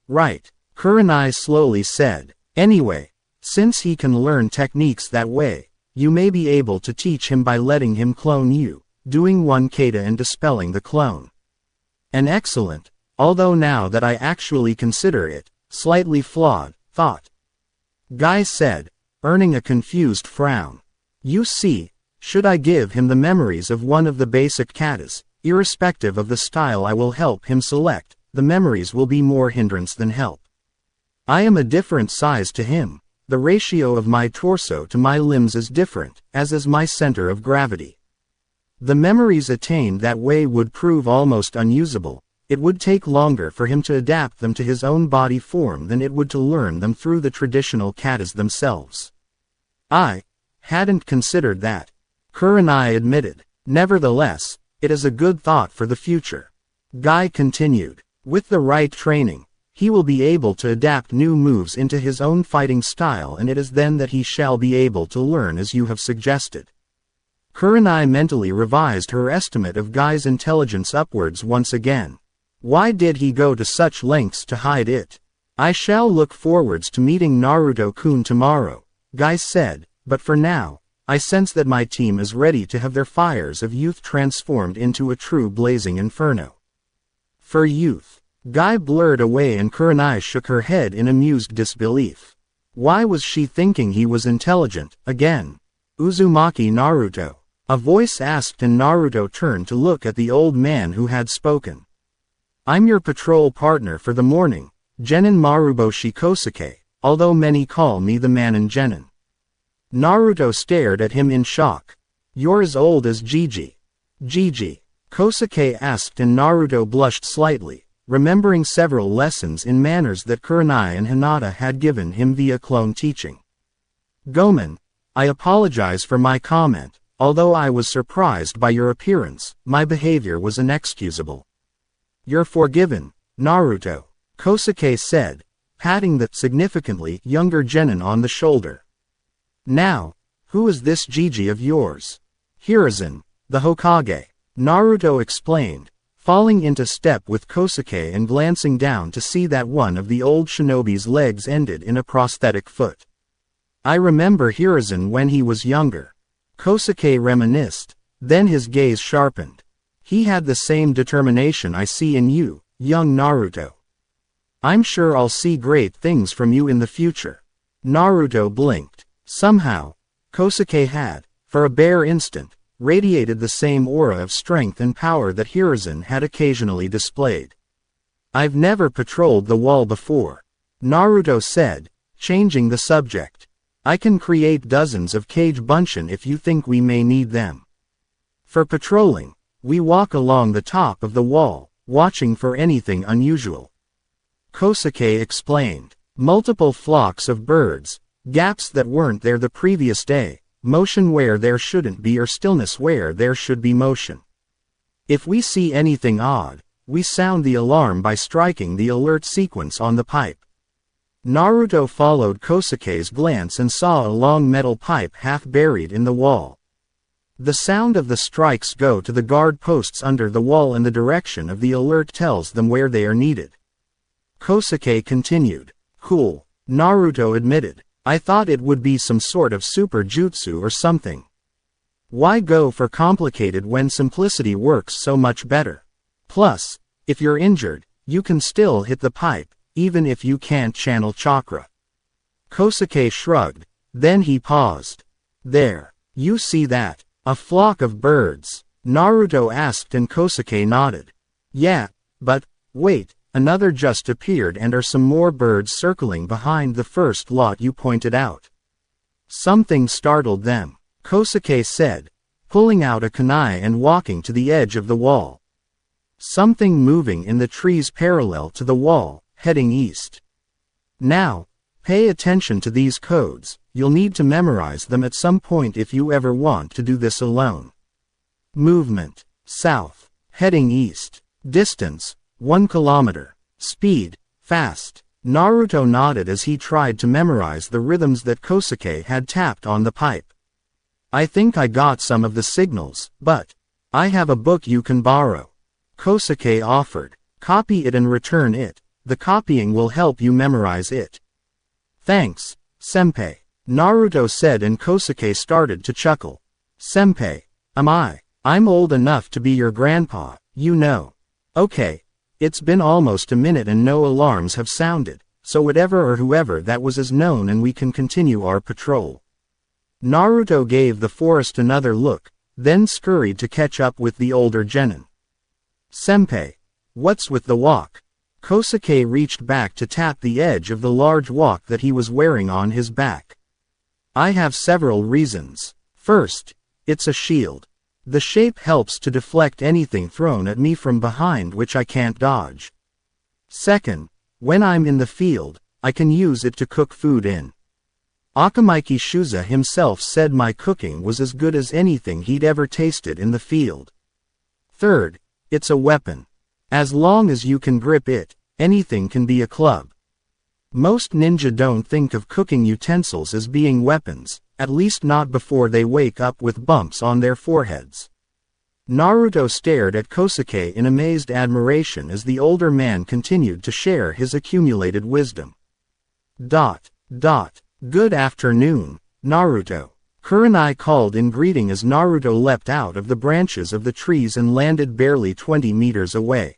Right, Kurenai slowly said. Anyway, since he can learn techniques that way, you may be able to teach him by letting him clone you, doing one kata and dispelling the clone. An excellent, although now that I actually consider it, slightly flawed, thought. Guy said, earning a confused frown. You see, should I give him the memories of one of the basic katas, irrespective of the style I will help him select, the memories will be more hindrance than help. I am a different size to him. The ratio of my torso to my limbs is different, as is my center of gravity. The memories attained that way would prove almost unusable. It would take longer for him to adapt them to his own body form than it would to learn them through the traditional katas themselves. I hadn't considered that, Kurenai admitted. Nevertheless, it is a good thought for the future. Guy continued. With the right training, he will be able to adapt new moves into his own fighting style, and it is then that he shall be able to learn as you have suggested. Kurenai mentally revised her estimate of Guy's intelligence upwards once again. Why did he go to such lengths to hide it? I shall look forwards to meeting Naruto-kun tomorrow, Guy said, but for now, I sense that my team is ready to have their fires of youth transformed into a true blazing inferno. For youth, Guy blurred away and Kurenai shook her head in amused disbelief. Why was she thinking he was intelligent, again? Uzumaki Naruto, a voice asked, and Naruto turned to look at the old man who had spoken. I'm your patrol partner for the morning, Genin Maruboshi Kosuke, although many call me the man in Genin. Naruto stared at him in shock. You're as old as Gigi. Gigi, Kosuke asked, and Naruto blushed slightly, remembering several lessons in manners that Kurenai and Hinata had given him via clone teaching. Gomen, I apologize for my comment. Although I was surprised by your appearance, my behavior was inexcusable. You're forgiven, Naruto, Kosuke said, patting the significantly younger Genin on the shoulder. Now, who is this Gigi of yours? Hiruzen, the Hokage, Naruto explained, falling into step with Kosuke and glancing down to see that one of the old shinobi's legs ended in a prosthetic foot. I remember Hiruzen when he was younger. Kosuke reminisced, then his gaze sharpened. He had the same determination I see in you, young Naruto. I'm sure I'll see great things from you in the future. Naruto blinked. Somehow, Kosuke had, for a bare instant, radiated the same aura of strength and power that Hiruzen had occasionally displayed. I've never patrolled the wall before, Naruto said, changing the subject. I can create dozens of Kage Bunshin if you think we may need them. For patrolling, we walk along the top of the wall, watching for anything unusual. Kosuke explained. Multiple flocks of birds, gaps that weren't there the previous day, motion where there shouldn't be or stillness where there should be motion. If we see anything odd, we sound the alarm by striking the alert sequence on the pipe. Naruto followed Kosuke's glance and saw a long metal pipe half buried in the wall. The sound of the strikes go to the guard posts under the wall, and the direction of the alert tells them where they are needed. Kosuke continued. Cool, Naruto admitted. I thought it would be some sort of super jutsu or something. Why go for complicated when simplicity works so much better? Plus, if you're injured, you can still hit the pipe, even if you can't channel chakra. Kosuke shrugged, then he paused. There, you see that? A flock of birds? Naruto asked, and Kosuke nodded. Yeah, but, wait, another just appeared, and are some more birds circling behind the first lot you pointed out. Something startled them, Kosuke said, pulling out a kunai and walking to the edge of the wall. Something moving in the trees parallel to the wall, heading east. Now, pay attention to these codes. You'll need to memorize them at some point if you ever want to do this alone. Movement. South. Heading east. Distance, 1 kilometer. Speed, fast. Naruto nodded as he tried to memorize the rhythms that Kosuke had tapped on the pipe. I think I got some of the signals, but I have a book you can borrow. Kosuke offered. Copy it and return it. The copying will help you memorize it. Thanks, senpai. Naruto said and Kosuke started to chuckle. Senpai. I'm old enough to be your grandpa, you know. Okay. It's been almost a minute and no alarms have sounded, so whatever or whoever that was is known and we can continue our patrol. Naruto gave the forest another look, then scurried to catch up with the older Genin. Senpai. What's with the walk? Kosuke reached back to tap the edge of the large walk that he was wearing on his back. I have several reasons. First, it's a shield. The shape helps to deflect anything thrown at me from behind which I can't dodge. Second, when I'm in the field, I can use it to cook food in. Akamaiki Shuza himself said my cooking was as good as anything he'd ever tasted in the field. Third, it's a weapon. As long as you can grip it, anything can be a club. Most ninja don't think of cooking utensils as being weapons, at least not before they wake up with bumps on their foreheads. Naruto stared at Kosuke in amazed admiration as the older man continued to share his accumulated wisdom. Good afternoon, Naruto. Kurenai called in greeting as Naruto leapt out of the branches of the trees and landed barely 20 meters away.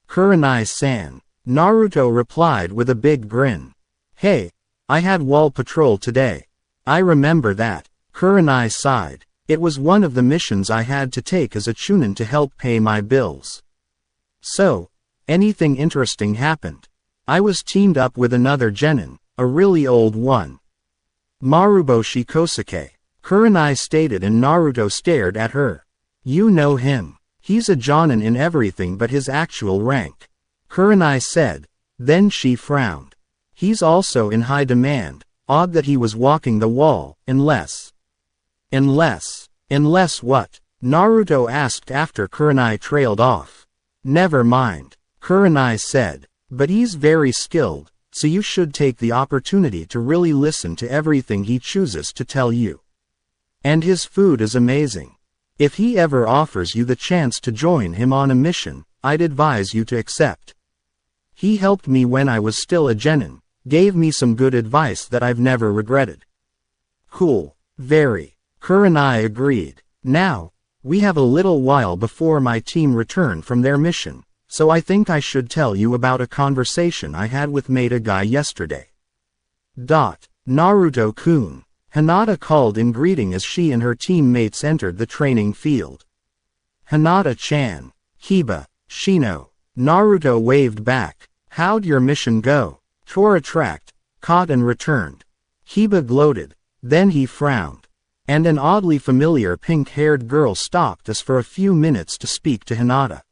Kurenai-san. Naruto replied with a big grin. Hey, I had wall patrol today. I remember that. Kurenai sighed. It was one of the missions I had to take as a chunin to help pay my bills. So, anything interesting happened? I was teamed up with another Genin, a really old one. Maruboshi Kosuke. Kurenai stated and Naruto stared at her. You know him. He's a Jonin in everything but his actual rank. Kurenai said. Then she frowned. He's also in high demand. Odd that he was walking the wall, unless what? Naruto asked after Kurenai trailed off. Never mind. Kurenai said. But he's very skilled, so you should take the opportunity to really listen to everything he chooses to tell you. And his food is amazing. If he ever offers you the chance to join him on a mission, I'd advise you to accept. He helped me when I was still a Genin, gave me some good advice that I've never regretted. Cool. Very. Kurenai agreed. Now, we have a little while before my team return from their mission, so I think I should tell you about a conversation I had with Maida Guy yesterday. Naruto-kun. Hinata called in greeting as she and her teammates entered the training field. Hinata-chan. Kiba. Shino. Naruto waved back. How'd your mission go? Tora tracked, caught and returned. Kiba gloated. Then he frowned. And an oddly familiar pink-haired girl stopped us for a few minutes to speak to Hinata.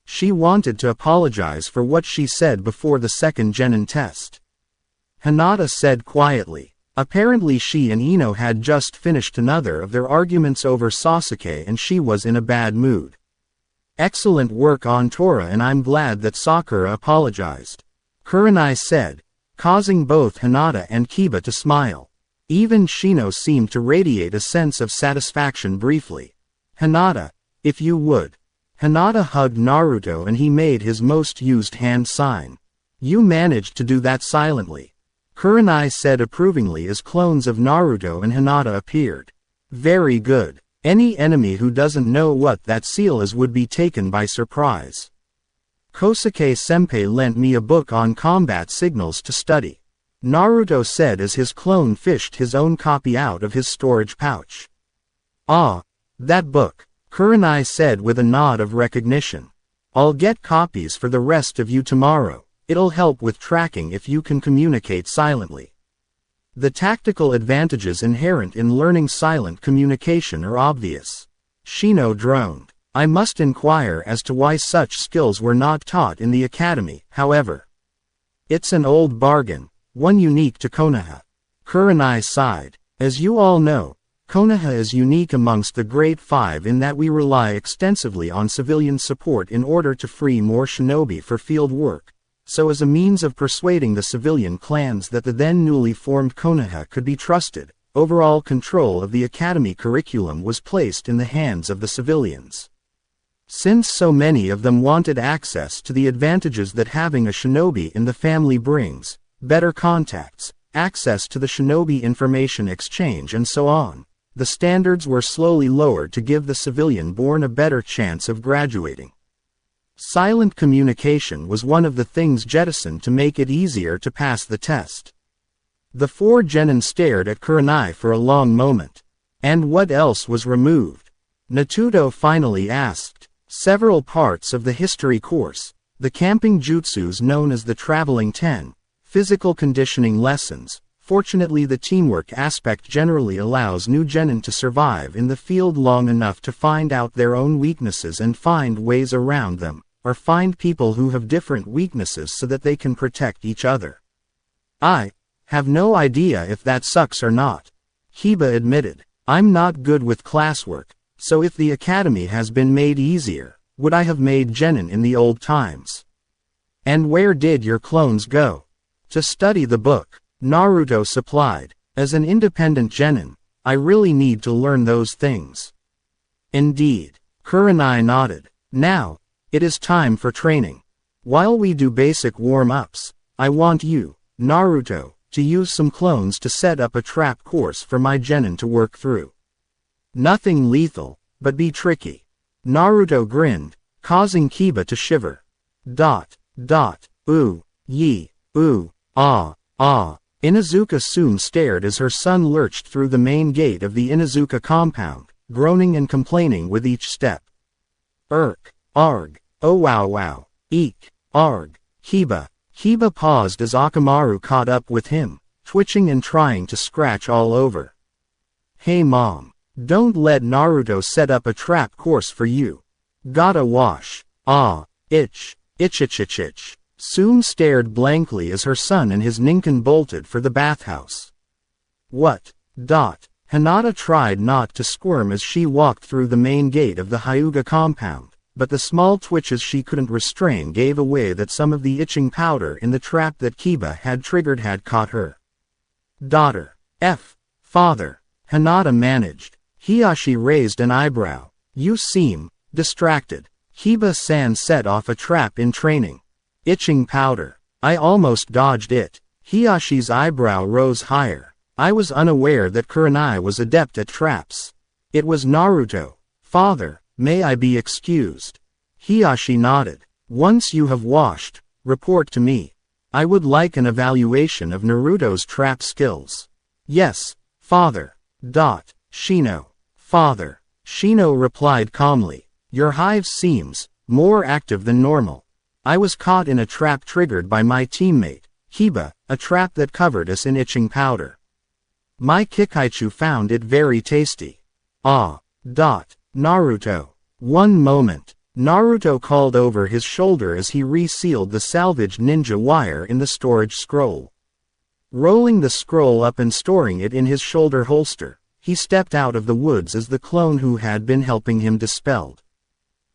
She wanted to apologize for what she said before the second Genin test. Hinata said quietly. Apparently she and Ino had just finished another of their arguments over Sasuke and she was in a bad mood. Excellent work on Tora and I'm glad that Sakura apologized. Kurenai said, causing both Hinata and Kiba to smile. Even Shino seemed to radiate a sense of satisfaction briefly. Hinata, if you would. Hinata hugged Naruto and he made his most used hand sign. You managed to do that silently. Kurenai said approvingly as clones of Naruto and Hinata appeared. Very good. Any enemy who doesn't know what that seal is would be taken by surprise. Kosuke-senpai lent me a book on combat signals to study. Naruto said as his clone fished his own copy out of his storage pouch. Ah, that book, Kurenai said with a nod of recognition. I'll get copies for the rest of you tomorrow. It'll help with tracking if you can communicate silently. The tactical advantages inherent in learning silent communication are obvious. Shino droned. I must inquire as to why such skills were not taught in the academy, however. It's an old bargain, one unique to Konoha. Kurenai sighed. As you all know, Konoha is unique amongst the Great Five in that we rely extensively on civilian support in order to free more shinobi for field work, so as a means of persuading the civilian clans that the then newly formed Konoha could be trusted, overall control of the academy curriculum was placed in the hands of the civilians. Since so many of them wanted access to the advantages that having a shinobi in the family brings, better contacts, access to the shinobi information exchange and so on, the standards were slowly lowered to give the civilian-born a better chance of graduating. Silent communication was one of the things jettisoned to make it easier to pass the test. The four genin stared at Kurenai for a long moment. And what else was removed? Naruto finally asked. Several parts of the history course, the camping jutsus known as the Traveling 10, physical conditioning lessons. Fortunately, the teamwork aspect generally allows new genin to survive in the field long enough to find out their own weaknesses and find ways around them, or find people who have different weaknesses so that they can protect each other. I have no idea if that sucks or not. Hiba admitted. I'm not good with classwork, so if the academy has been made easier, would I have made genin in the old times? And where did your clones go? To study the book. Naruto supplied. As an independent genin, I really need to learn those things. Indeed. Kurenai nodded. Now, it is time for training. While we do basic warm-ups, I want you, Naruto, to use some clones to set up a trap course for my genin to work through. Nothing lethal, but be tricky. Naruto grinned, causing Kiba to shiver. Ooh, yee, ooh, ah, ah. Inuzuka soon stared as her son lurched through the main gate of the Inuzuka compound, groaning and complaining with each step. Arg, oh wow, eek, arg, Kiba. Kiba paused as Akamaru caught up with him, twitching and trying to scratch all over. Hey mom, don't let Naruto set up a trap course for you. Gotta wash. Ah, itch. Soon stared blankly as her son and his ninkin bolted for the bathhouse. What? Hinata tried not to squirm as she walked through the main gate of the Hyuga compound, but the small twitches she couldn't restrain gave away that some of the itching powder in the trap that Kiba had triggered had caught her. Father, Hinata managed. Hiashi raised an eyebrow. You seem distracted. Kiba-san set off a trap in training. Itching powder. I almost dodged it. Hiyashi's eyebrow rose higher. I was unaware that Kurenai was adept at traps. It was Naruto. Father, may I be excused? Hiyashi nodded. Once you have washed, report to me. I would like an evaluation of Naruto's trap skills. Yes, father. Shino. Father. Shino replied calmly. Your hive seems more active than normal. I was caught in a trap triggered by my teammate, Kiba, a trap that covered us in itching powder. My Kikaichu found it very tasty. Naruto. One moment. Naruto called over his shoulder as he resealed the salvaged ninja wire in the storage scroll. Rolling the scroll up and storing it in his shoulder holster, he stepped out of the woods as the clone who had been helping him dispelled.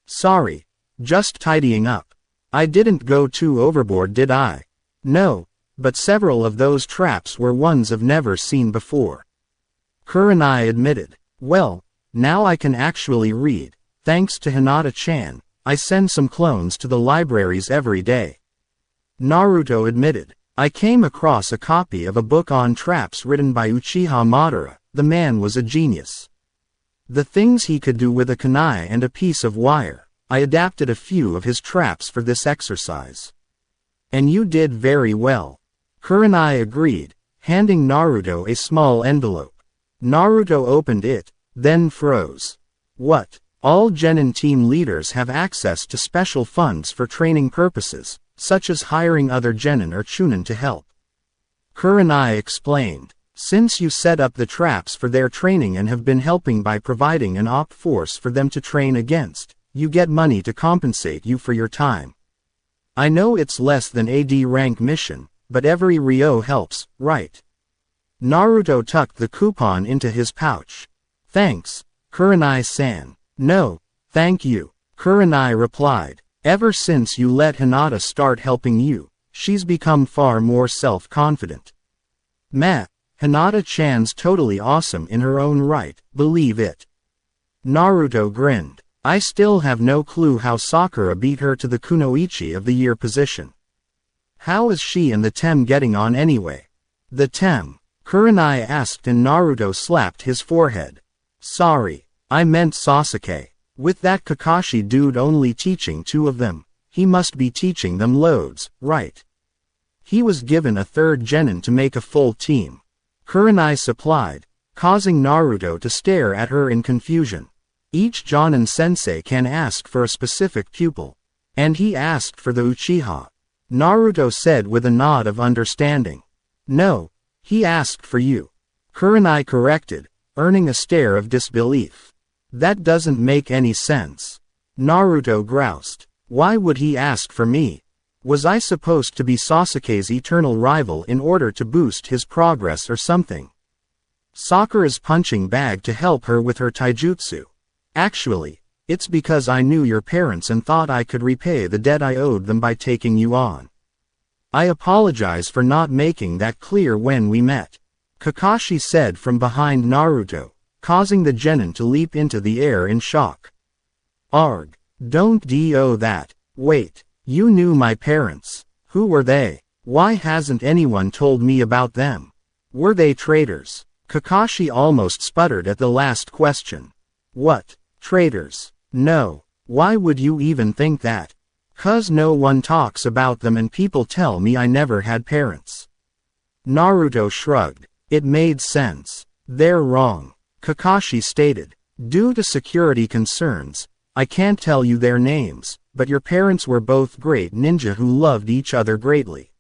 Sorry. Just tidying up. I didn't go too overboard, did I? No, but several of those traps were ones I've never seen before. Kurenai admitted. Well, now I can actually read. Thanks to Hinata-chan, I send some clones to the libraries every day. Naruto admitted. I came across a copy of a book on traps written by Uchiha Madara. The man was a genius. The things he could do with a kunai and a piece of wire. I adapted a few of his traps for this exercise. And you did very well. Kurenai agreed, handing Naruto a small envelope. Naruto opened it, then froze. What? All genin team leaders have access to special funds for training purposes, such as hiring other genin or chunin to help. Kurenai explained. Since you set up the traps for their training and have been helping by providing an op force for them to train against, you get money to compensate you for your time. I know it's less than AD rank mission, but every Ryo helps, right? Naruto tucked the coupon into his pouch. Thanks, Kurenai-san. No, thank you, Kurenai replied. Ever since you let Hinata start helping you, she's become far more self-confident. Meh, Hinata-chan's totally awesome in her own right, believe it. Naruto grinned. I still have no clue how Sakura beat her to the Kunoichi of the Year position. How is she and the Tem getting on anyway? The Tem? Kurenai asked and Naruto slapped his forehead. Sorry, I meant Sasuke. With that Kakashi dude only teaching 2 of them, he must be teaching them loads, right? He was given a 3rd genin to make a full team. Kurenai supplied, causing Naruto to stare at her in confusion. Each Jonin sensei can ask for a specific pupil. And he asked for the Uchiha. Naruto said with a nod of understanding. No, he asked for you. Kurenai corrected, earning a stare of disbelief. That doesn't make any sense. Naruto groused. Why would he ask for me? Was I supposed to be Sasuke's eternal rival in order to boost his progress or something? Sakura's punching bag to help her with her taijutsu. Actually, it's because I knew your parents and thought I could repay the debt I owed them by taking you on. I apologize for not making that clear when we met, Kakashi said from behind Naruto, causing the genin to leap into the air in shock. Arg, don't do that. Wait, you knew my parents. Who were they? Why hasn't anyone told me about them? Were they traitors? Kakashi almost sputtered at the last question. What? Traitors? No. Why would you even think that? 'Cause no one talks about them and people tell me I never had parents. Naruto shrugged. It made sense. They're wrong, Kakashi stated. Due to security concerns, I can't tell you their names, but your parents were both great ninja who loved each other greatly.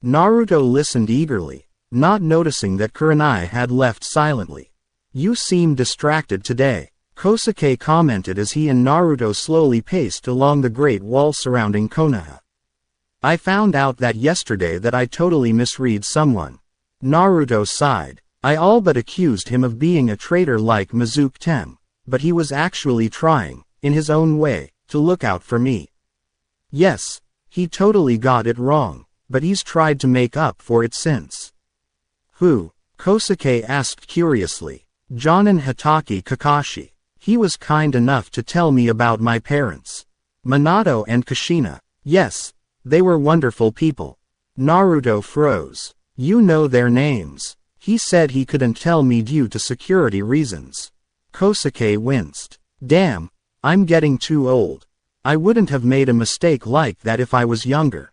Naruto listened eagerly, not noticing that Kurenai had left silently. You seem distracted today, Kosuke commented as he and Naruto slowly paced along the great wall surrounding Konoha. I found out that yesterday that I totally misread someone. Naruto sighed. I all but accused him of being a traitor like Mizuki Tem, but he was actually trying, in his own way, to look out for me. Yes, he totally got it wrong, but he's tried to make up for it since. Who? Kosuke asked curiously. Jonin Hitaki Kakashi. He was kind enough to tell me about my parents. Minato and Kushina. Yes, they were wonderful people. Naruto froze. You know their names. He said he couldn't tell me due to security reasons. Kosuke winced. Damn, I'm getting too old. I wouldn't have made a mistake like that if I was younger.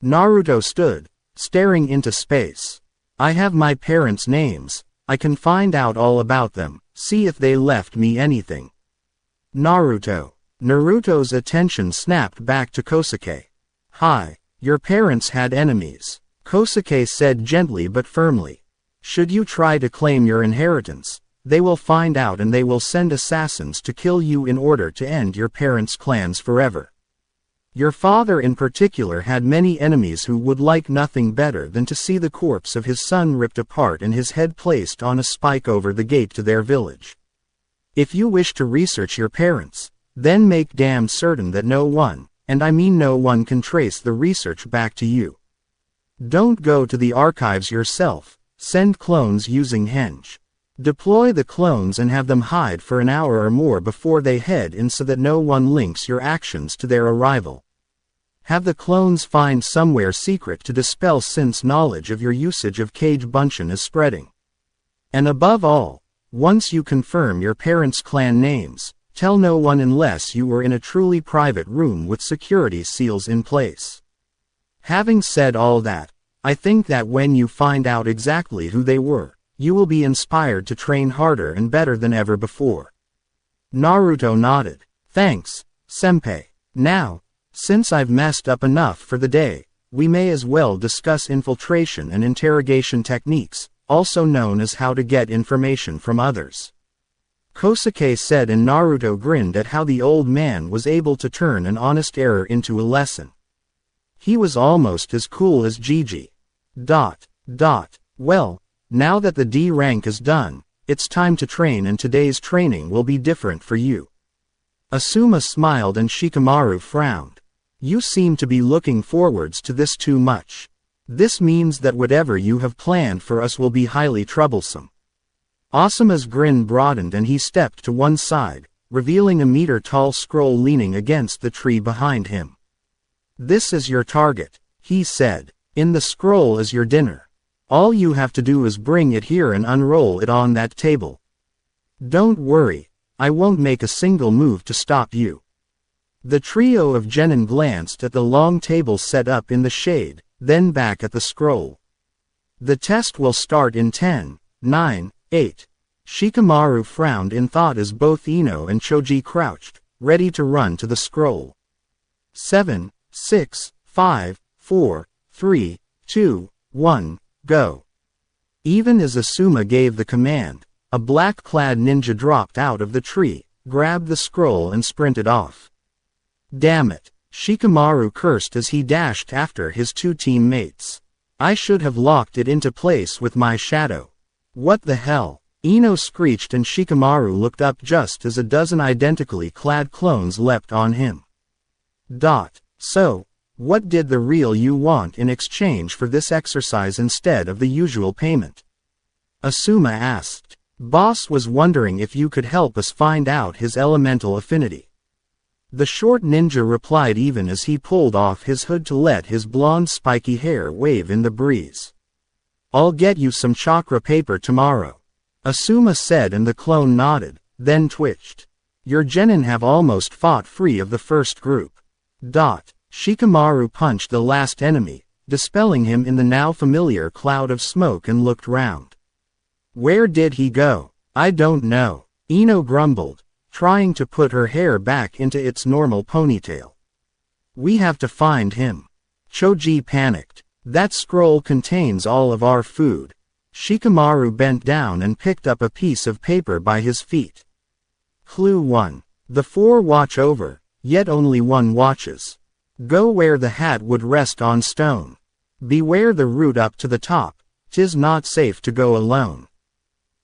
Naruto stood, staring into space. I have my parents' names. I can find out all about them, see if they left me anything. Naruto. Naruto's attention snapped back to Kosuke. Hi, your parents had enemies, Kosuke said gently but firmly. Should you try to claim your inheritance, they will find out and they will send assassins to kill you in order to end your parents' clans forever. Your father in particular had many enemies who would like nothing better than to see the corpse of his son ripped apart and his head placed on a spike over the gate to their village. If you wish to research your parents, then make damn certain that no one, and I mean no one, can trace the research back to you. Don't go to the archives yourself, send clones using henge. Deploy the clones and have them hide for an hour or more before they head in so that no one links your actions to their arrival. Have the clones find somewhere secret to dispel since knowledge of your usage of Kage Bunshin is spreading. And above all, once you confirm your parents' clan names, tell no one unless you were in a truly private room with security seals in place. Having said all that, I think that when you find out exactly who they were, you will be inspired to train harder and better than ever before. Naruto nodded. Thanks, senpai. Now, since I've messed up enough for the day, we may as well discuss infiltration and interrogation techniques, also known as how to get information from others. Kosuke said, and Naruto grinned at how the old man was able to turn an honest error into a lesson. He was almost as cool as Gigi. Well, now that the D rank is done, it's time to train and today's training will be different for you. Asuma smiled and Shikamaru frowned. You seem to be looking forwards to this too much. This means that whatever you have planned for us will be highly troublesome. Asuma's grin broadened and he stepped to one side, revealing a meter-tall scroll leaning against the tree behind him. This is your target, he said. In the scroll is your dinner. All you have to do is bring it here and unroll it on that table. Don't worry, I won't make a single move to stop you. The trio of Genin glanced at the long table set up in the shade, then back at the scroll. The test will start in 10, 9, 8. Shikamaru frowned in thought as both Ino and Choji crouched, ready to run to the scroll. 7, 6, 5, 4, 3, 2, 1, go. Even as Asuma gave the command, a black-clad ninja dropped out of the tree, grabbed the scroll and sprinted off. Damn it, Shikamaru cursed as he dashed after his two teammates. I should have locked it into place with my shadow. What the hell? Ino screeched and Shikamaru looked up just as a dozen identically clad clones leapt on him. So, what did the real you want in exchange for this exercise instead of the usual payment? Asuma asked. Boss was wondering if you could help us find out his elemental affinity. The short ninja replied even as he pulled off his hood to let his blonde spiky hair wave in the breeze. I'll get you some chakra paper tomorrow, Asuma said, and the clone nodded, then twitched. Your Genin have almost fought free of the first group. Shikamaru punched the last enemy, dispelling him in the now familiar cloud of smoke, and looked round. Where did he go? I don't know, Ino grumbled, trying to put her hair back into its normal ponytail. We have to find him. Choji panicked. That scroll contains all of our food. Shikamaru bent down and picked up a piece of paper by his feet. Clue 1. The four watch over, yet only one watches. Go where the hat would rest on stone. Beware the route up to the top, 'tis not safe to go alone.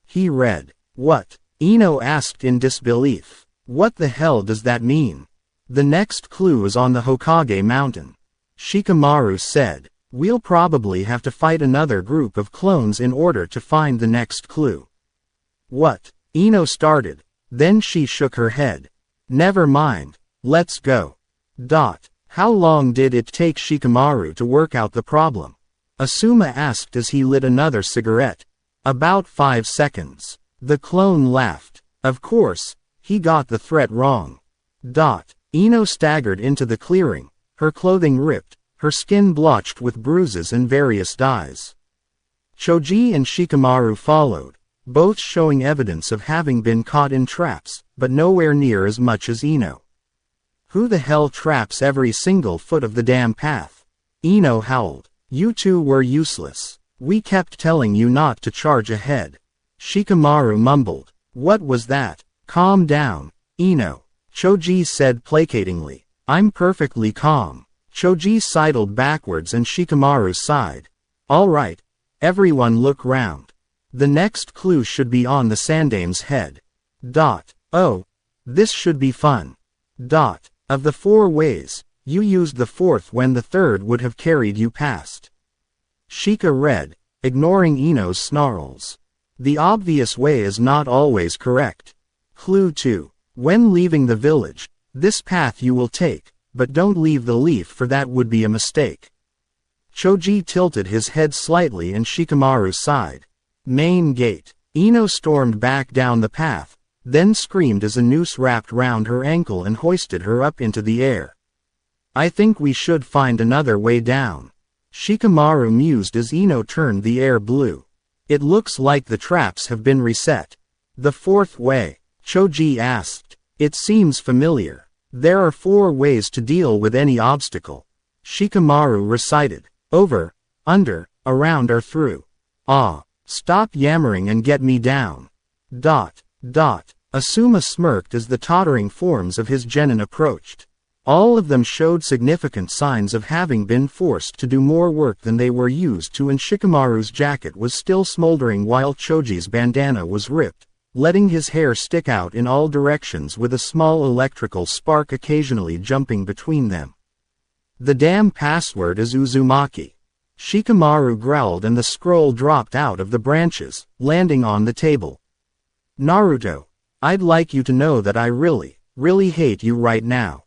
He read. What? Ino asked in disbelief. What the hell does that mean? The next clue is on the Hokage mountain. Shikamaru said. We'll probably have to fight another group of clones in order to find the next clue. What? Ino started. Then she shook her head. Never mind. Let's go. How long did it take Shikamaru to work out the problem? Asuma asked as he lit another cigarette. About 5 seconds. The clone laughed. Of course, he got the threat wrong. Ino staggered into the clearing, her clothing ripped, her skin blotched with bruises and various dyes. Choji and Shikamaru followed, both showing evidence of having been caught in traps, but nowhere near as much as Ino. Who the hell traps every single foot of the damn path? Ino howled. You two were useless. We kept telling you not to charge ahead. Shikamaru mumbled. What was that? Calm down, Ino, Choji said placatingly. I'm perfectly calm. Choji sidled backwards and Shikamaru sighed. All right, everyone look round. The next clue should be on the Sandame's head. Oh, this should be fun. Of the 4 ways, you used the 4th when the 3rd would have carried you past. Shika read, ignoring Ino's snarls. The obvious way is not always correct. Clue 2. When leaving the village, this path you will take, but don't leave the leaf, for that would be a mistake. Choji tilted his head slightly and Shikamaru sighed. Main gate. Ino stormed back down the path, then screamed as a noose wrapped round her ankle and hoisted her up into the air. I think we should find another way down. Shikamaru mused as Ino turned the air blue. It looks like the traps have been reset. The 4th way? Choji asked. It seems familiar. There are 4 ways to deal with any obstacle. Shikamaru recited. Over, under, around or through. Ah, stop yammering and get me down. Asuma smirked as the tottering forms of his genin approached. All of them showed significant signs of having been forced to do more work than they were used to, and Shikamaru's jacket was still smoldering while Choji's bandana was ripped, letting his hair stick out in all directions with a small electrical spark occasionally jumping between them. The damn password is Uzumaki. Shikamaru growled and the scroll dropped out of the branches, landing on the table. Naruto, I'd like you to know that I really hate you right now.